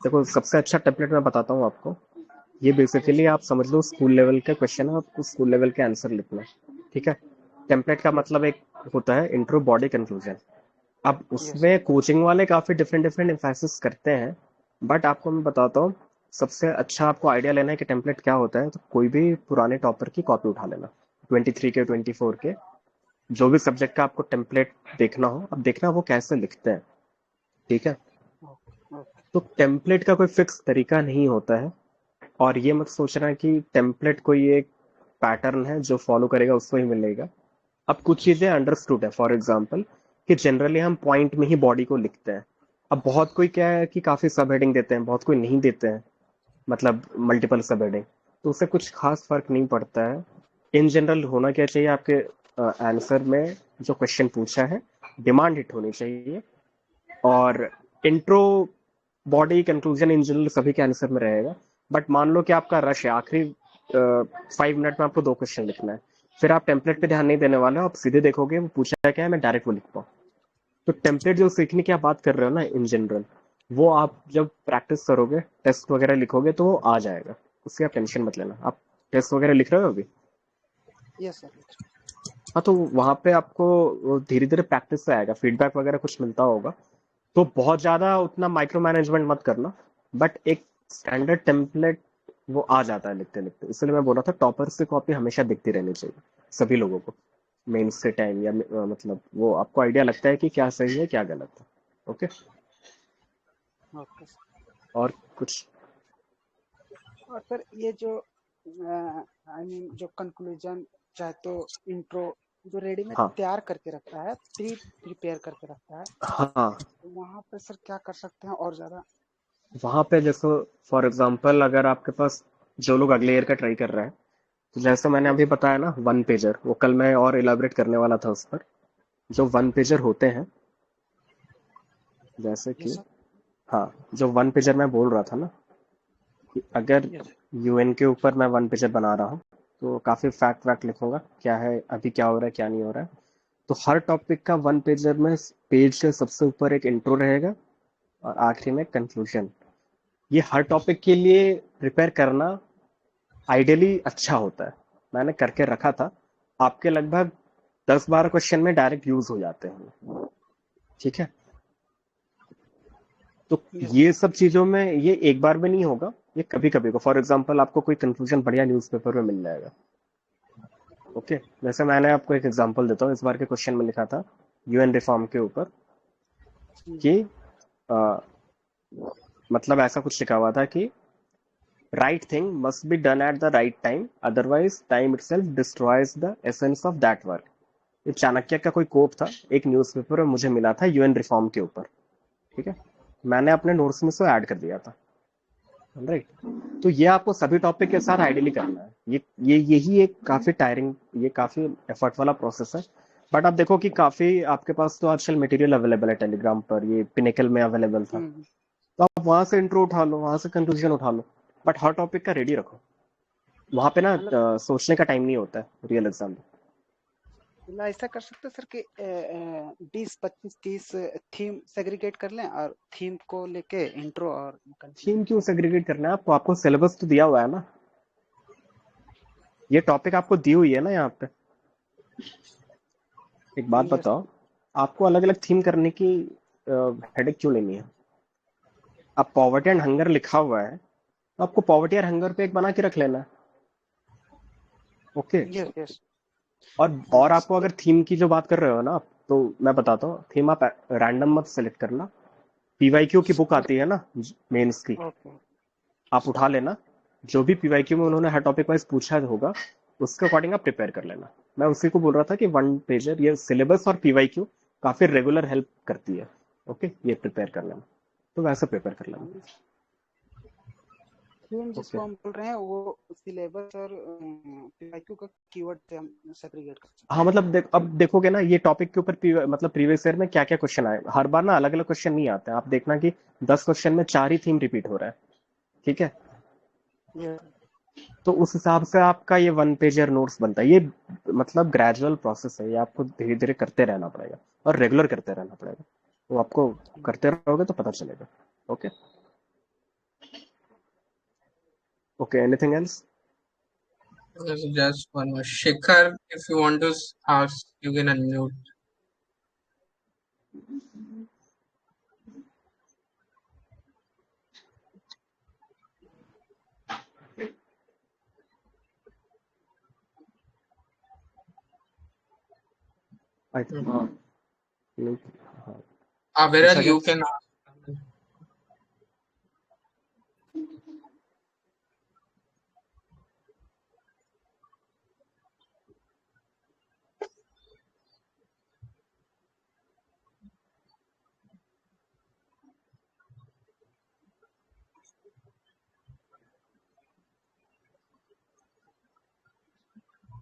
देखो, सबसे अच्छा टेम्पलेट मैं बताता हूँ आपको। ये यस बेसिकली सर। आप समझ लो स्कूल लेवल के क्वेश्चन है, आपको स्कूल लेवल के आंसर लिखना है। ठीक है। टेम्पलेट का यस मतलब एक होता है इंट्रो, बॉडी, कंक्लूजन। अब यस सर। उसमें कोचिंग वाले काफी डिफरेंट डिफरेंट एम्फेसिस करते हैं, बट आपको मैं बताता हूँ। सबसे अच्छा आपको आइडिया लेना है कि टेम्पलेट क्या होता है, तो कोई भी पुराने टॉपर की कॉपी उठा लेना, 23 के, 24 के, जो भी सब्जेक्ट का आपको टेम्पलेट देखना हो। अब देखना वो कैसे लिखते हैं। ठीक है। Okay okay. तो टेम्पलेट का कोई फिक्स तरीका नहीं होता है। और ये मत सोचना कि टेम्पलेट कोई एक पैटर्न है जो फॉलो करेगा उसको ही मिलेगा। अब कुछ चीजें अंडरस्टूड है, फॉर एग्जांपल कि जनरली हम पॉइंट में ही बॉडी को लिखते हैं। अब बहुत कोई क्या है कि काफी सब हेडिंग देते हैं, बहुत कोई नहीं देते हैं, मतलब मल्टीपल सब हेडिंग, तो उससे कुछ खास फर्क नहीं पड़ता है। इन जनरल होना क्या चाहिए आपके आंसर में, जो क्वेश्चन पूछा है डिमांड हिट होनी चाहिए, और intro, body, conclusion in general सभी के आंसर में रहेगा। बट मान लो कि आपका रश है, आखिरी 5 मिनट में आपको 2 क्वेश्चन लिखना है, फिर आप टेम्पलेट पे ध्यान नहीं देने वाले हो, आप सीधे देखोगे वो पूछा क्या है, मैं डायरेक्ट वो लिख पाऊँ। तो टेम्पलेट जो सीखने की आप बात कर रहे हो ना इन जनरल, वो आप जब प्रैक्टिस करोगे, टेस्ट वगैरह लिखोगे तो वो आ जाएगा, उसकी आप टेंशन मत लेना। आप टेस्ट वगैरह लिख रहे हो अभी? Yes sir. हाँ, तो वहां पे आपको धीरे धीरे प्रैक्टिस से आएगा, फीडबैक वगैरह कुछ मिलता होगा, तो बहुत ज्यादा उतना माइक्रो मैनेजमेंट मत करना। बट एक स्टैंडर्ड टेम्पलेट वो आ जाता है लिखते लिखते, इसलिए मैं बोला था टॉपर से कॉपी हमेशा दिखती रहनी चाहिए सभी लोगों को, मेंस के टाइम, या मतलब वो आपको आइडिया लगता है कि क्या सही है क्या गलत है। ओके। Okay sir. और कुछ? और सर ये जो आई मीन जो कंक्लूजन चाहे तो इंट्रो जो रेडी में हाँ तैयार करके रखता है, प्रिपेयर करके रखता है, हाँ, तो वहाँ पे सर क्या कर सकते हैं और ज्यादा? वहां पे जैसे फॉर एग्जांपल अगर आपके पास जो लोग अगले ईयर का ट्राई कर रहे हैं, तो जैसे मैंने अभी यस बताया ना 1 पेजर, वो कल मैं और इलाबरेट करने वाला था उस पर। जो 1 पेजर होते हैं, जैसे यस कि, सर। हाँ, जो 1 पेजर मैं बोल रहा था ना, कि अगर यस यूएन के ऊपर मैं 1 पेजर बना रहा हूँ, तो काफी फैक्ट वैक्ट लिखूंगा, क्या है अभी, क्या हो रहा है क्या नहीं हो रहा है। तो हर टॉपिक का 1 पेजर में पेज के सबसे ऊपर एक इंट्रो रहेगा, और आखिरी में कंक्लूजन। ये हर टॉपिक के लिए प्रिपेयर करना आइडियली अच्छा होता है, मैंने करके रखा था। आपके लगभग 10-12 क्वेश्चन में डायरेक्ट यूज हो जाते हैं। ठीक है, तो यस ये सब चीजों में ये एक बार में नहीं होगा, ये कभी कभी को, फॉर एग्जांपल आपको कोई कंक्लूजन बढ़िया न्यूज़पेपर में मिल जाएगा। ओके, जैसे मैंने आपको एक एग्जांपल देता हूँ, इस बार के क्वेश्चन में लिखा था यूएन रिफॉर्म के ऊपर कि अ, मतलब ऐसा कुछ लिखा हुआ था कि right thing must be done at the right time, otherwise time itself destroys the essence of that work. ये चाणक्य का कोई कोप था, एक न्यूज़पेपर में मुझे मिला था यूएन रिफॉर्म के ऊपर। ठीक है, मैंने अपने नोट्स में से ऐड कर दिया था। राइट, तो ये आपको सभी टॉपिक के साथ आइडियली करना है। यही एक काफी टायरिंग, ये काफी एफर्ट वाला प्रोसेस है। बट आप देखो कि काफी आपके पास तो आजकल मटेरियल अवेलेबल है टेलीग्राम पर, ये पिनेकल में अवेलेबल था, हम्म। तो आप वहां से इंट्रो उठा लो, वहां से कंक्लूजन उठा लो, बट हर टॉपिक का रेडी रखो। वहां पे ना मतलब सोचने का टाइम नहीं होता है रियल एग्जाम में। मतलब ऐसा कर सकते हैं सर कि 20 25 30 थीम सेग्रीगेट कर लें और थीम को लेके इंट्रो और थीम कंक्लूजन। क्यों सेग्रीगेट करना है आपको? आपको सिलेबस तो दिया हुआ है ना, ये टॉपिक आपको दी हुई है ना यहाँ पे। एक बात यस। बताओ, आपको अलग अलग थीम करने की हेडेक क्यों लेनी है? अब पॉवर्टी एंड हंगर लिखा हुआ है, तो आपको पॉवर्टी और हंगर पे एक बना के रख लेना है। ओके। Yes yes. और आपको अगर थीम की जो बात कर रहे हो ना आप, तो मैं बताता हूँ, थीम आप रैंडम मत सेलेक्ट करना। पीवाईक्यू की बुक आती है ना मेंस की, ओके। आप उठा लेना, जो भी पीवाईक्यू में उन्होंने हर टॉपिक वाइज पूछा होगा, उसके अकॉर्डिंग आप प्रिपेयर कर लेना। मैं उसी को बोल रहा था कि 1 पेजर, ये सिलेबस और पीवाईक्यू काफी रेगुलर हेल्प करती है। ओके, ये प्रिपेयर कर लेना, तो वैसे प्रिपेयर कर लेना। Theme okay. जिसको हम बोल रहे हैं वो सिलेबस और पीवाईक्यू का कीवर्ड से हम सेग्रीगेट कर हाँ, सकते मतलब अब देखोगे ना ये टॉपिक के ऊपर मतलब प्रीवियस ईयर में क्या क्या क्वेश्चन आए, हर बार ना अलग अलग क्वेश्चन नहीं आते हैं। आप देखना कि 10 क्वेश्चन में 4 ही थीम रिपीट हो रहा है। ठीक है, हैं। ये तो उस हिसाब से आपका ये 1 पेजर नोट्स बनता है। ये मतलब ग्रेजुअल प्रोसेस है, ये आपको धीरे धीरे करते रहना पड़ेगा, और रेगुलर करते रहना पड़ेगा, वो आपको करते रहोगे तो पता चलेगा। Okay. Okay, anything else? There's just one more. Shikhar, if you want to ask, you can unmute. I think, हाँ, नहीं, हाँ, Aviral, पूछा क्या? you can ask.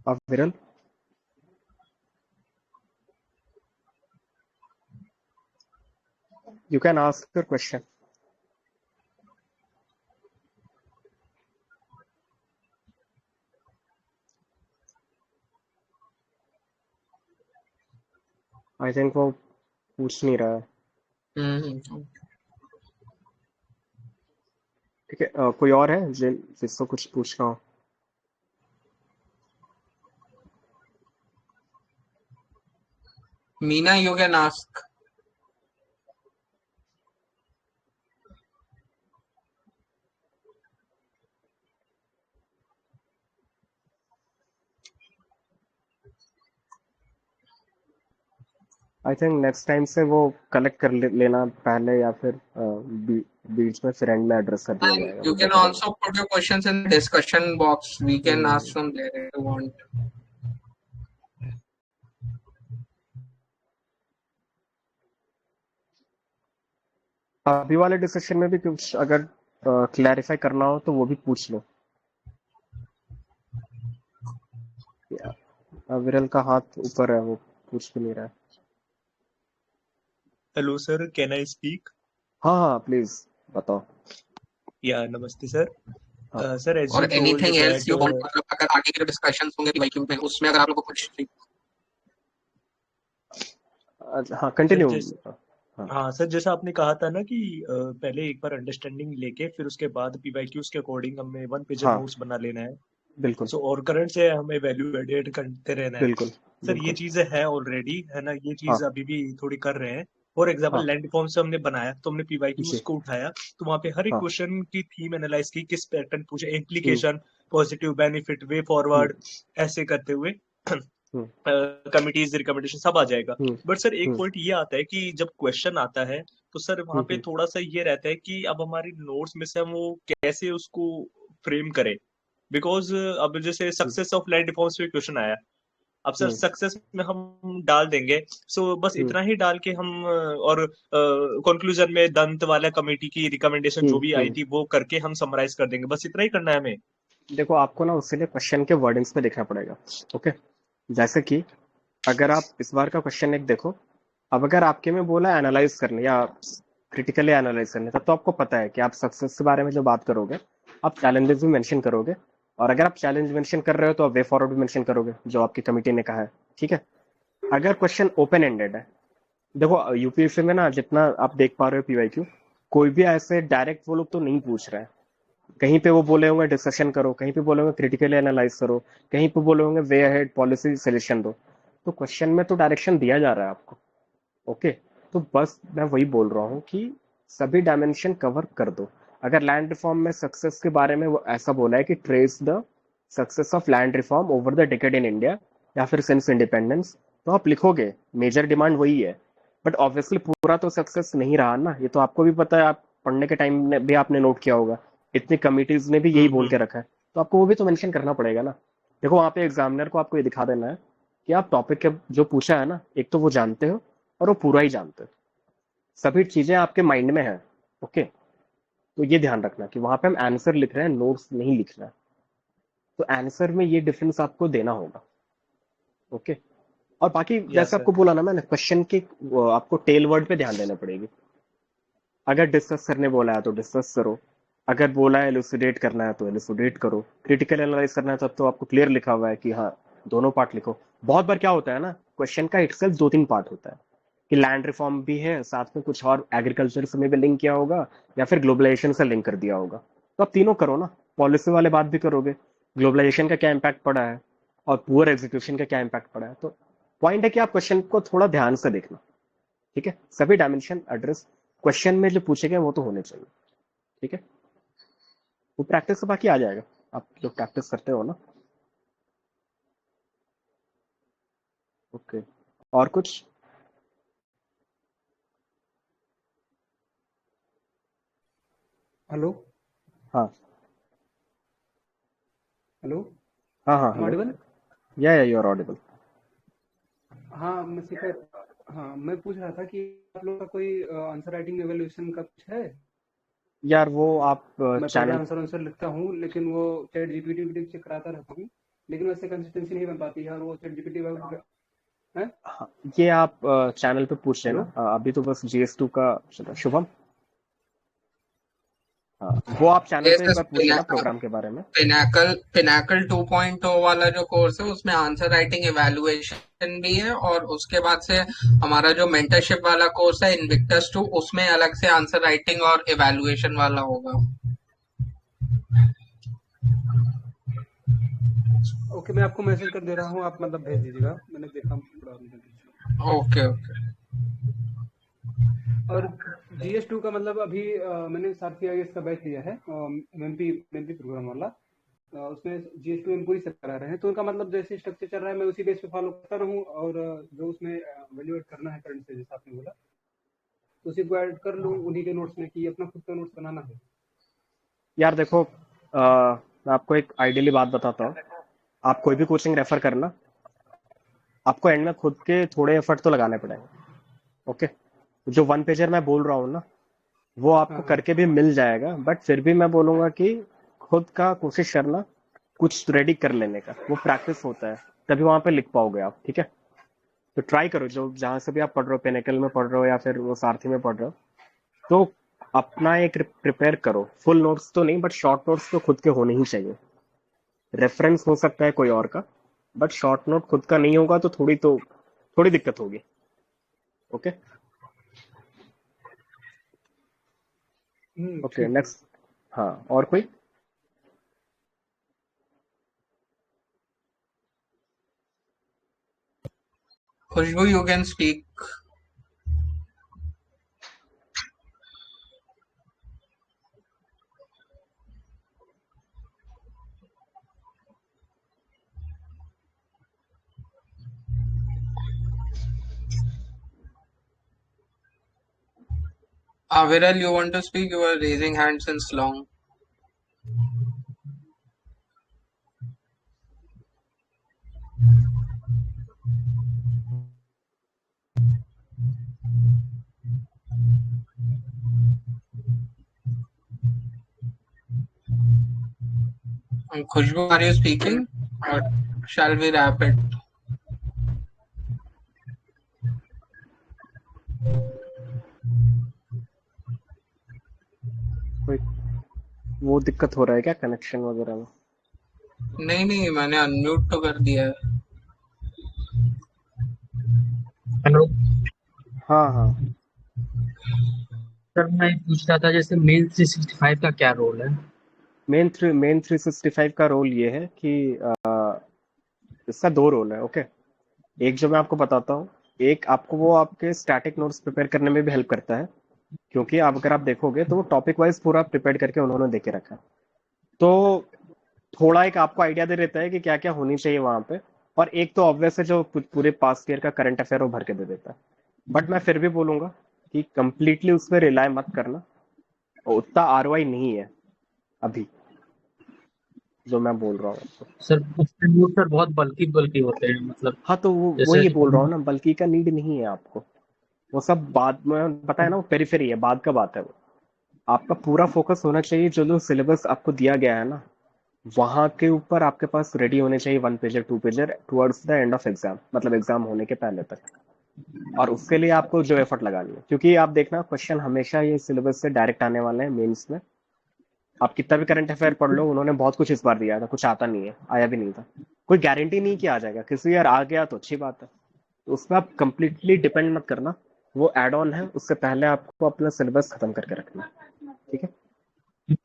Viral, you can ask your question. I think वो पूछ नहीं रहा है. ठीक है, कोई और है जिसको कुछ पूछना हो? Meena, you can ask. I think next time से वो कलेक्ट कर लेना पहले, या फिर बीच में फिर एंड में एड्रेस कर दिया And जाएगा, you वो can बेटर होगा. also put your questions in the discussion box. We can ask from there if you want. अभी वाले डिस्कशन में भी कुछ अगर क्लैरिफाई करना हो तो वो भी पूछ लो. विरल का हाथ ऊपर है, वो पूछ भी नहीं रहा है. Hello sir, can I speak? हाँ हाँ, प्लीज बताओ. या नमस्ते सर. हाँ. सर एज और you told anything else that you want, मतलब अगर आगे के डिस्कशंस होंगे पीवाईक्यू पे, उसमें अगर आप लोगों को कुछ हाँ, सर कंटिन्यू. हाँ हाँ सर, जैसा आपने कहा था ना कि पहले एक बार अंडरस्टैंडिंग लेके फिर उसके बाद पीवाईक्यूज के अकॉर्डिंग हमें वन पेजर हाँ, नोट्स बना लेना है. बिल्कुल सो और करंट से हमें वैल्यू एडेड करते रहना है. बिल्कुल सर ये बिल्कुल. चीजें है ऑलरेडी, है ना, ये हाँ चीज अभी भी थोड़ी कर रहे हैं. फॉर एग्जाम्पल हाँ लैंड फॉर्म से हमने बनाया तो हमने पीवाईक्यूज जी. को उठाया, तो वहां पे हर एक हाँ. क्वेश्चन की थीम एनालाइज की, किस पैटर्न पूछे, हम्म इम्प्लीकेशन, पॉजिटिव, बेनिफिट, वे हम्म फॉरवर्ड, ऐसे करते हुए हम्म कमिटीज रिकमेंडेशन सब आ जाएगा. हम्म बट सर एक हम्म पॉइंट ये आता है कि जब क्वेश्चन आता है तो सर वहां पे हम्म थोड़ा सा ये रहता है कि अब हमारी नोट्स में से हम वो कैसे उसको फ्रेम करें. बिकॉज अब जैसे सक्सेस ऑफ लैंड रिफॉर्म्स पे क्वेश्चन आया, अब सर हम्म सक्सेस में हम डाल देंगे, सो बस हम्म इतना ही डाल के हम और कंक्लूजन में दंत वाला कमेटी की रिकमेंडेशन जो भी आई हम्म. थी वो करके हम समराइज कर देंगे, बस इतना ही करना है हमें. देखो, आपको ना उसके लिए क्वेश्चन के वर्डिंग्स पे देखना पड़ेगा. ओके, जैसे कि अगर आप इस बार का क्वेश्चन एक देखो, अब अगर आपके में बोला एनालाइज करने या क्रिटिकली एनालाइज करने, तब तो आपको पता है कि आप सक्सेस के बारे में जो बात करोगे, आप चैलेंजेस भी मेंशन करोगे. और अगर आप चैलेंज मेंशन कर रहे हो तो आप वे फॉरवर्ड भी मेंशन करोगे, जो आपकी कमिटी ने कहा है. ठीक है. अगर क्वेश्चन ओपन एंडेड है, देखो यूपीएससी में ना जितना आप देख पा रहे हो पीवाईक्यू, कोई भी ऐसे डायरेक्ट वो लोग तो नहीं पूछ रहे हैं. कहीं पे वो बोले होंगे डिस्कशन करो, कहीं पे बोले होंगे क्रिटिकली एनालाइज करो, कहीं पे बोले होंगे वे अहेड पॉलिसी सजेशन दो. तो क्वेश्चन में तो डायरेक्शन दिया जा रहा है आपको. ओके. तो बस मैं वही बोल रहा हूँ कि सभी डायमेंशन कवर कर दो. अगर लैंड रिफॉर्म में सक्सेस के बारे में वो ऐसा बोला है कि trace the success of land reform over the decade in India, या फिर सिंस इंडिपेंडेंस, तो आप लिखोगे मेजर डिमांड वही है. बट ऑब्वियसली पूरा तो सक्सेस नहीं रहा ना, ये तो आपको भी पता है, आप पढ़ने के टाइम में भी आपने नोट किया होगा. इतनी कमिटीज ने भी यही बोल के रखा है, तो आपको वो भी तो मेंशन करना पड़ेगा ना. देखो वहां पे एग्जामिनर को आपको ये दिखा देना है कि आप टॉपिक के जो पूछा है ना, एक तो वो जानते हो और वो पूरा ही जानते हो, सभी चीजें आपके माइंड में है. ओके. तो ये ध्यान रखना कि वहां पे हम आंसर लिख रहे हैं, नोट्स नहीं लिख रहे हैं. तो आंसर में ये डिफरेंस आपको देना होगा. ओके. और बाकी या जैसे सर. आपको बोला ना मैंने, क्वेश्चन के आपको टेल वर्ड पे ध्यान देना पड़ेगी. अगर डिस्कस करने बोला है तो डिस्कस करो, अगर बोला है एलुसिडेट करना है तो एलुसिडेट करो, क्रिटिकल एनालाइज करना है तब तो आपको क्लियर लिखा हुआ है कि हाँ दोनों पार्ट लिखो. बहुत बार क्या होता है ना, क्वेश्चन का इटसेल्फ दो तीन पार्ट होता है कि लैंड रिफॉर्म भी है, साथ में कुछ और एग्रीकल्चर से भी लिंक किया होगा, या फिर ग्लोबलाइजेशन से लिंक कर दिया होगा. तो आप तीनों करो ना. पॉलिसी वाले बात भी करोगे, ग्लोबलाइजेशन का क्या इम्पैक्ट पड़ा है और पुअर एग्जीक्यूशन का क्या इम्पैक्ट पड़ा है. तो पॉइंट है कि आप क्वेश्चन को थोड़ा ध्यान से देखना. ठीक है. सभी डायमेंशन एड्रेस क्वेश्चन में जो पूछे गए वो तो होने चाहिए. ठीक है. वो प्रैक्टिस से बाकी आ जाएगा, आप लोग प्रैक्टिस करते हो ना. ओके. और कुछ? हेलो. हाँ हेलो. हाँ हाँ. I'm hello. audible? या यू आर ऑडिबल. हाँ मैं शिखर. हाँ मैं पूछ रहा था कि आप लोग का कोई आंसर राइटिंग एवेल्यूएशन का कुछ है? यार वो आप मैं पहले चैनल, आंसर लिखता हूँ लेकिन वो चैट जीपीटी चेक कराता रहता हूँ. लेकिन उससे कंसिस्टेंसी नहीं बन पाती है, और वो चैट जीपीटी है। हाँ, ये आप चैनल पे पूछ लेना। हेलो। अभी तो बस GS2 का चल रहा है। शुभम, हाँ, वो आप चैनल This पे एक is बार पूछ लेना प्रोग्राम के बारे में। Pinnacle 2.0 वाला जो कोर्स है उसमें आंसर राइटिंग इवैल्यूएशन भी है, और उसके बाद से हमारा जो मेंटरशिप वाला कोर्स है इनविक्टस 2, उसमें अलग से आंसर राइटिंग और इवैल्यूएशन वाला होगा। ओके, मैं आपको मैसेज कर दे रहा हूँ, आप मतलब भेज दीजिएगा, मैंने देखा थोड़ा। Okay okay. और GS2 का मतलब अभी मैंने सारथी IAS का बैच लिया है, एमएमपी प्रोग्राम वाला। उसमें GS2 एमपुरी से करा रहे हैं, तो उनका मतलब जैसे स्ट्रक्चर चल रहा है मैं उसी बेस पे फॉलो करता रहूँ, और जो उसमें वैल्यूएट करना है करंट से, जैसा आपने बोला, तो उसी को ऐड कर लूँ उन्हीं के नोट्स में, कि अपना खुद का नोट्स बनाना है। यार देखो, मैं आपको एक आइडियली बात बताता हूँ। आप कोई भी कोचिंग रेफर करना, आपको एंड में खुद के थोड़े एफर्ट तो लगाने पड़ेंगे। ओके, जो वन पेजर मैं बोल रहा हूँ ना, वो आपको हाँ। करके भी मिल जाएगा, बट फिर भी मैं बोलूंगा कि खुद का कोशिश करना कुछ रेडी कर लेने का। वो प्रैक्टिस होता है, तभी वहां पे लिख पाओगे आप। ठीक है, तो ट्राई करो, जो जहां से भी आप पढ़ रहे हो, पिनेकल में पढ़ रहे हो या फिर वो सारथी में पढ़ रहे हो, तो अपना एक प्रिपेयर करो। फुल नोट्स तो नहीं, बट शॉर्ट नोट्स तो खुद के होने ही चाहिए। रेफरेंस हो सकता है कोई और का, बट शॉर्ट नोट खुद का नहीं होगा तो थोड़ी दिक्कत होगी। ओके ओके, ठीक है। नेक्स्ट। हाँ, और कोई? Khushbu, you can speak. Aviral, you want to speak? You are raising hand since long. Khushbu, are you speaking? Or shall we wrap it? कोई वो दिक्कत हो रहा है क्या कनेक्शन वगैरह में? नहीं नहीं, मैंने अनम्यूट तो कर दिया है। हेलो हाँ हाँ, सर, मैं पूछ रहा था जैसे मेन 365 का क्या रोल है? मेन 365 का रोल ये है कि इसका दो रोल है। ओके, एक जो मैं आपको बताता हूँ, एक आपको वो आपके स्टैटिक नोट्स प्रिपेयर करने में भी हेल्प करता है, क्योंकि आप अगर आप देखोगे तो वो टॉपिक वाइज पूरा प्रिपेयर करके उन्होंने देके रखा है। तो थोड़ा एक आपको आइडिया दे देता है कि क्या क्या होनी चाहिए वहां पे। और एक तो ऑब्वियस है, जो पूरे पास्ट ईयर का करंट अफेयर वो भर के दे देता है। बट मैं फिर भी बोलूंगा कि कंप्लीटली उस पर रिलाय मत करना, और उतना ROI नहीं है अभी, जो मैं बोल रहा हूँ आपको। सर उसके नोट सर बहुत बल्कि बल्कि होते हैं, मतलब हाँ, तो वो जैसे वही बोल रहा हूँ ना, बल्कि का नीड नहीं है आपको। वो सब बाद में बताया ना, वो पेरिफेरी है, बाद का बात है वो। आपका पूरा फोकस होना चाहिए जो जो सिलेबस आपको दिया गया है ना, वहां के ऊपर आपके पास रेडी होने चाहिए 1 pager 2 pager towards the end of exam, मतलब एग्जाम होने के पहले तक। और उसके लिए आपको जो एफर्ट लगानी है, क्योंकि आप देखना क्वेश्चन हमेशा ये सिलेबस से डायरेक्ट आने वाले हैं मेंस में। आप कितना भी करंट अफेयर पढ़ लो, उन्होंने बहुत कुछ इस बार दिया था, कुछ आता नहीं है, आया भी नहीं था। कोई गारंटी नहीं कि आ जाएगा, किसी यार आ गया तो अच्छी बात है। तो उसमें आप कंप्लीटली डिपेंड मत करना, वो एड ऑन है, उससे पहले आपको अपना सिलेबस खत्म करके रखना है। ठीक है,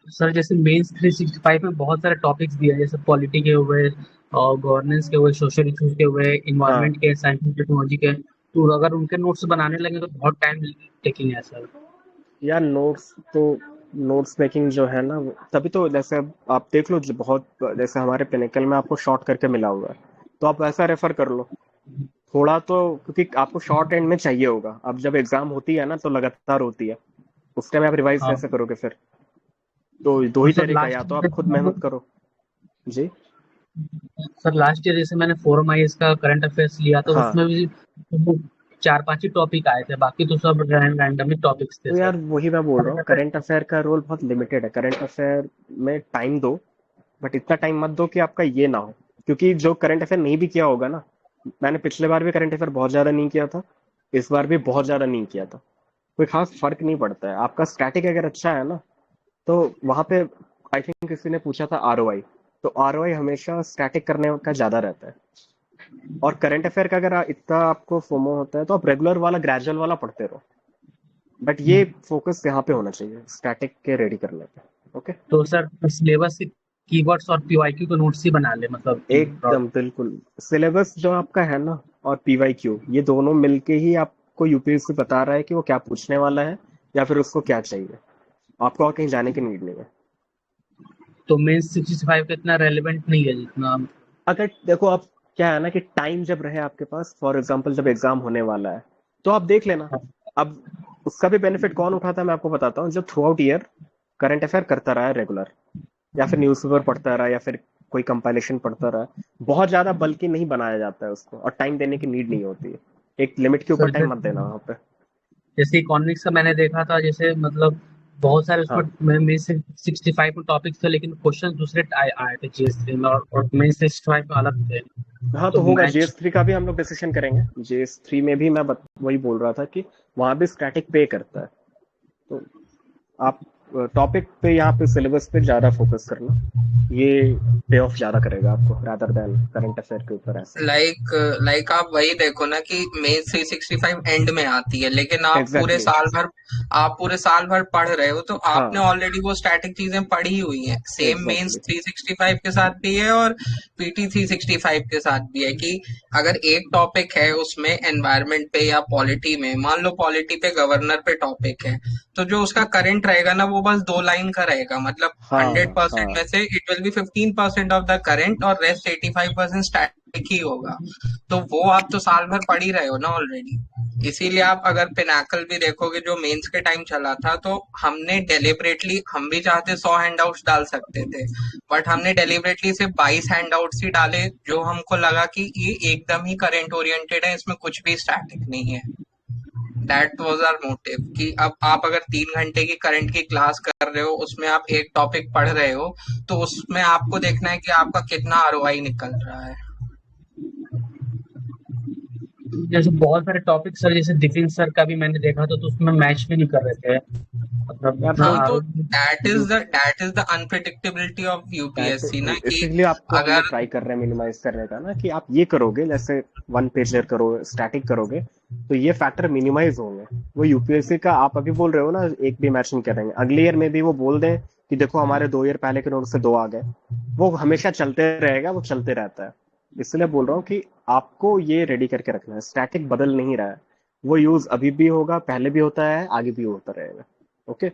सर जैसे मेंस 365 में बहुत सारे टॉपिक्स दिए हैं, जैसे पॉलिटी के हुए और गवर्नेंस के हुए, सोशल इश्यूज के हुए, हाँ इन्वायरमेंट के, साइंस टेक्नोलॉजी के। तो अगर उनके नोट्स बनाने लगे तो बहुत टाइम टेकिंग है सर। यार, नोट्स मेकिंग जो है ना, तभी तो जैसे अब आप देख लो, जो बहुत जैसे हमारे पिनेकल में आपको शॉर्ट करके मिला हुआ है, तो आप वैसा रेफर कर लो थोड़ा तो, क्योंकि आपको शॉर्ट एंड में चाहिए होगा। अब जब एग्जाम होती है ना, तो लगातार होती है, उस टाइम आप रिवाइज हाँ, कैसे करोगे फिर? तो दो तो ही सर तरीका, या तो आप खुद मेहनत करो। जी, लास्ट ईयर जैसे मैंने फोरम आईएएस का करंट अफेयर्स लिया, तो हाँ, उसमें भी चार पांच ही टॉपिक आए थे, बाकी तो सब रैंडमली टॉपिक्स थे तो सर। यार वही मैं बोल रहा हूँ, करंट अफेयर का रोल बहुत लिमिटेड है। करंट अफेयर में टाइम दो, बट इतना टाइम मत दो कि आपका ये ना हो, क्योंकि जो करंट अफेयर नहीं भी किया होगा ना, मैंने पिछले बार भी करंट अफेयर बहुत ज्यादा नहीं किया था, इस बार भी बहुत ज्यादा नहीं किया था, कोई खास फर्क नहीं पड़ता है। आपका स्टैटिक अगर अच्छा है ना, तो वहां पे आई थिंक किसी ने पूछा था आरओआई, तो आरओआई हमेशा स्टैटिक करने का ज्यादा रहता है। और करंट अफेयर का अगर इतना आपको फोमो होता है तो आप रेगुलर वाला ग्रेजुअल वाला पढ़ते रहो, बट ये फोकस यहाँ पे होना चाहिए स्टैटिक के रेडी करने पे। ओके, तो सर सिलेबस से कीवर्ड्स और पीवाईक्यू को नोट्स ही बना ले, मतलब कि एकदम बिल्कुल। सिलेबस जो आपका है ना और पीवाईक्यू, ये दोनों मिलके ही आपको यूपीएससी बता रहा है कि वो क्या पूछने वाला है या फिर उसको क्या चाहिए। आपको और कहीं जाने की नीड नहीं है। तो मेंस 65 का इतना रेलेवेंट नहीं है जितना। अगर देखो आप, क्या है ना कि टाइम जब रहे आपके पास, फॉर एग्जांपल जब एग्जाम होने वाला है तो आप देख लेना। अब उसका भी बेनिफिट कौन उठाता है मैं आपको बताता हूँ, जो through out year current affair करता रहा है रेगुलर, या फिर न्यूज़पेपर पढ़ता रहा, या फिर कोई कंपाइलेशन पढ़ता रहा, बहुत ज्यादा बल्कि नहीं बनाया जाता है उसको, और टाइम देने की नीड नहीं होती है। एक लिमिट के ऊपर सर टाइम मत देना वहां पे। जैसे इकोनॉमिक्स का मैंने देखा था, जैसे मतलब बहुत सारे हाँ उसमें मेन से 65 में टॉपिक्स थे, लेकिन क्वेश्चन दूसरे आए आए थे जीएस3 में, और मेन से 65 में अलग थे। हाँ, तो तो होगा मैच जेएस थ्री का भी हम लोग डिस्कशन करेंगे। जेएस थ्री में भी मैं वही बोल रहा था कि वहां भी स्टैटिक पे करता है। तो आप टॉपिक पे यहाँ पे सिलेबस पे ज्यादा फोकस करना, ये पे ऑफ ज्यादा करेगा आपको रादर देन करंट अफेयर के ऊपर ऐसा। लाइक आप वही देखो ना कि मेंस 365 एंड में आती है, लेकिन एग्जैक्टली। आप पूरे साल भर पढ़ रहे हो, तो आपने हाँ, ऑलरेडी वो स्टैटिक चीजें पढ़ी हुई हैं। Same mains exactly. 365 के साथ भी है और पीटी 365 के साथ भी है कि अगर एक टॉपिक है उसमें एनवायरनमेंट पे या पॉलिटी में, मान लो पॉलिटी पे गवर्नर पे टॉपिक है, तो जो उसका करंट रहेगा ना वो बस 2 लाइन का रहेगा, मतलब हाँ 100% हाँ, में से it will be 15% of the current और रेस्ट 85% स्टैटिक ही होगा। तो वो आप तो साल भर पढ़ ही रहे हो ना ऑलरेडी। इसीलिए आप अगर पिनाकल भी देखोगे जो मेंस के टाइम चला था, तो हमने डेलिबरेटली, हम भी चाहते 100 हैंडआउट्स डाल सकते थे, बट हमने डेलिबरेटली सिर्फ 22 हैंडआउट्स ही डाले, जो हमको लगा कि ये एकदम ही करंट ओरिएंटेड है, इसमें कुछ भी स्टैटिक नहीं है। दैट वाज आवर मोटिव कि अब आप अगर 3 घंटे की करंट की क्लास कर रहे हो, उसमें आप एक टॉपिक पढ़ रहे हो, तो उसमें आपको देखना है कि आपका कितना आरओआई निकल रहा है। जैसे बहुत सारे टॉपिक सर, जैसे दिपिन सर का भी मैंने देखा था, तो उसमें मैच भी नहीं कर रहे थे, मतलब यार इतना तो हाँ, तो that is you the unpredictability of UPSC ना, कि इसीलिए आपको हम लोग अगर ट्राई कर रहे हैं मिनिमाइज करने का ना, कि आप ये करोगे जैसे वन पेजर करो, स्टैटिक करोगे, तो ये फैक्टर मिनिमाइज होंगे। वो यूपीएससी का आप अभी बोल रहे हो ना एक भी मैच नहीं करेंगे, अगले ईयर में भी वो बोल दें कि देखो हमारे 2 ईयर पहले के नोट से 2 आ गए, वो हमेशा चलते रहेगा, वो चलते रहता है। इसलिए बोल रहा हूँ कि आपको ये रेडी करके रखना है, स्टैटिक बदल नहीं रहा है, वो यूज अभी भी होगा, पहले भी होता है, आगे भी होता रहेगा। ओके,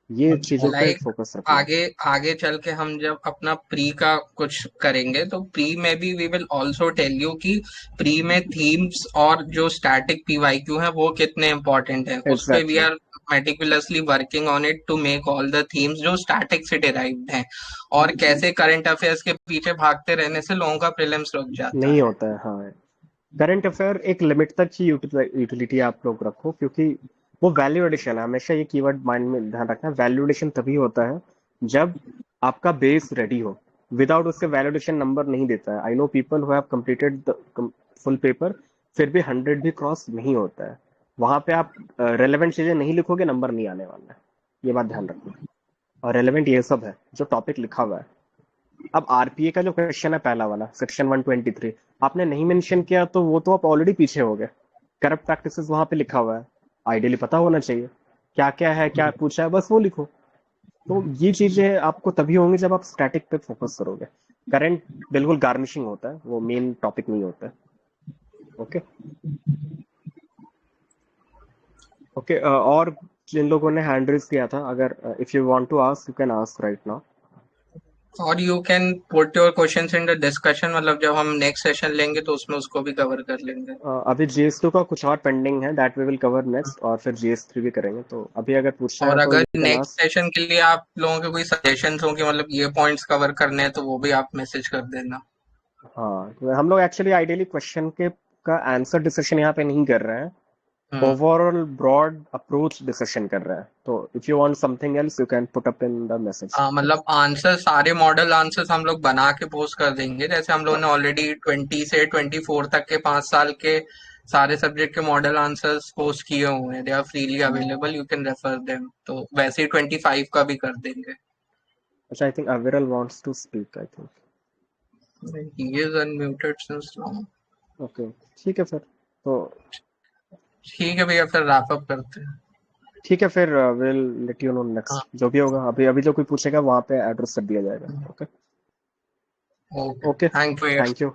ये चीजों पे लाइक फोकस रखना है। आगे आगे चल के हम जब अपना प्री का कुछ करेंगे, तो प्री में भी we will also tell you कि प्री में थीम्स और जो स्टैटिक पीवाईक्यू है वो कितने इंपॉर्टेंट है। उस पे we exactly. Are meticulously working on it to make all the themes जो स्टैटिक से डिराइव्ड हैं, और कैसे करंट अफेयर्स के पीछे भागते रहने से लोगों का प्रीलिम्स रुक जाता नहीं है। होता है, हाँ। करंट अफेयर एक लिमिट तक ही यूटिलिटी आप लोग रखो, क्योंकि वो वैल्यू एडिशन है। हमेशा ये कीवर्ड माइंड में ध्यान रखना, वैल्यू एडिशन तभी होता है जब आपका बेस रेडी हो। विदाउट उसके वैल्यू एडिशन नंबर नहीं देता है। I know people who have completed the full paper, फिर भी 100 भी क्रॉस नहीं होता है। वहां पे आप रेलेवेंट चीजें नहीं लिखोगे, नंबर नहीं आने वाला है, ये बात ध्यान रखना। और रेलेवेंट ये सब है जो टॉपिक लिखा हुआ है। अब आरपीए का जो क्वेश्चन है पहला वाला, सेक्शन 123, आपने नहीं मेंशन किया तो वो तो आप ऑलरेडी पीछे हो गए। करप्ट प्रैक्टिसेस वहां पे लिखा हुआ है, आइडियली पता होना चाहिए क्या क्या है, क्या पूछा है, बस वो लिखो। तो ये चीजें आपको तभी होंगी जब आप स्टैटिक पे फोकस करोगे। करंट बिल्कुल गार्निशिंग होता है, वो मेन टॉपिक नहीं होता है। Okay okay. और जिन लोगों ने हैंड रेज किया था, अगर if you want to ask you can ask right now. और you can put your questions in the discussion, मतलब जब हम नेक्स्ट सेशन लेंगे तो उसमें उसको भी कवर कर लेंगे। अभी जीएस2 का कुछ और पेंडिंग है, that we will cover next, और फिर जीएस3 भी करेंगे। तो अभी अगर पूछना है और तो अगर you can next ask. Session के लिए आप लोगों के कोई सजेशंस हो कि मतलब ये पॉइंट्स कवर करने हैं, तो वो भी आप मैसेज कर देना। हाँ, तो हम लोग एक्चुअली आइडियली क्वेश्चन के का आंसर डिस्कशन यहाँ पे नहीं कर रहे हैं। ओवरऑल ब्रॉड अप्रोच डिस्कशन कर रहा है, तो if you want something else you can put up in the message. मतलब आंसर, सारे मॉडल आंसर्स हम लोग बना के पोस्ट कर देंगे, जैसे हम लोगों ने ऑलरेडी 20 से 24 तक के 5 साल के सारे सब्जेक्ट के मॉडल आंसर्स पोस्ट किए हुए हैं, they are freely available, you can refer them. तो वैसे ही 25 का भी कर देंगे। अच्छा, I think Aviral wants to speak, I think he is unmuted since long. Okay, ठीक है फिर, तो ठीक है भैया, फिर रैप अप करते हैं। ठीक है फिर, विल लेट यू नो हाँ, नेक्स्ट जो भी होगा। अभी जो कोई पूछेगा वहां पे एड्रेस कर दिया जाएगा। Okay okay, okay, thank you. Thank you.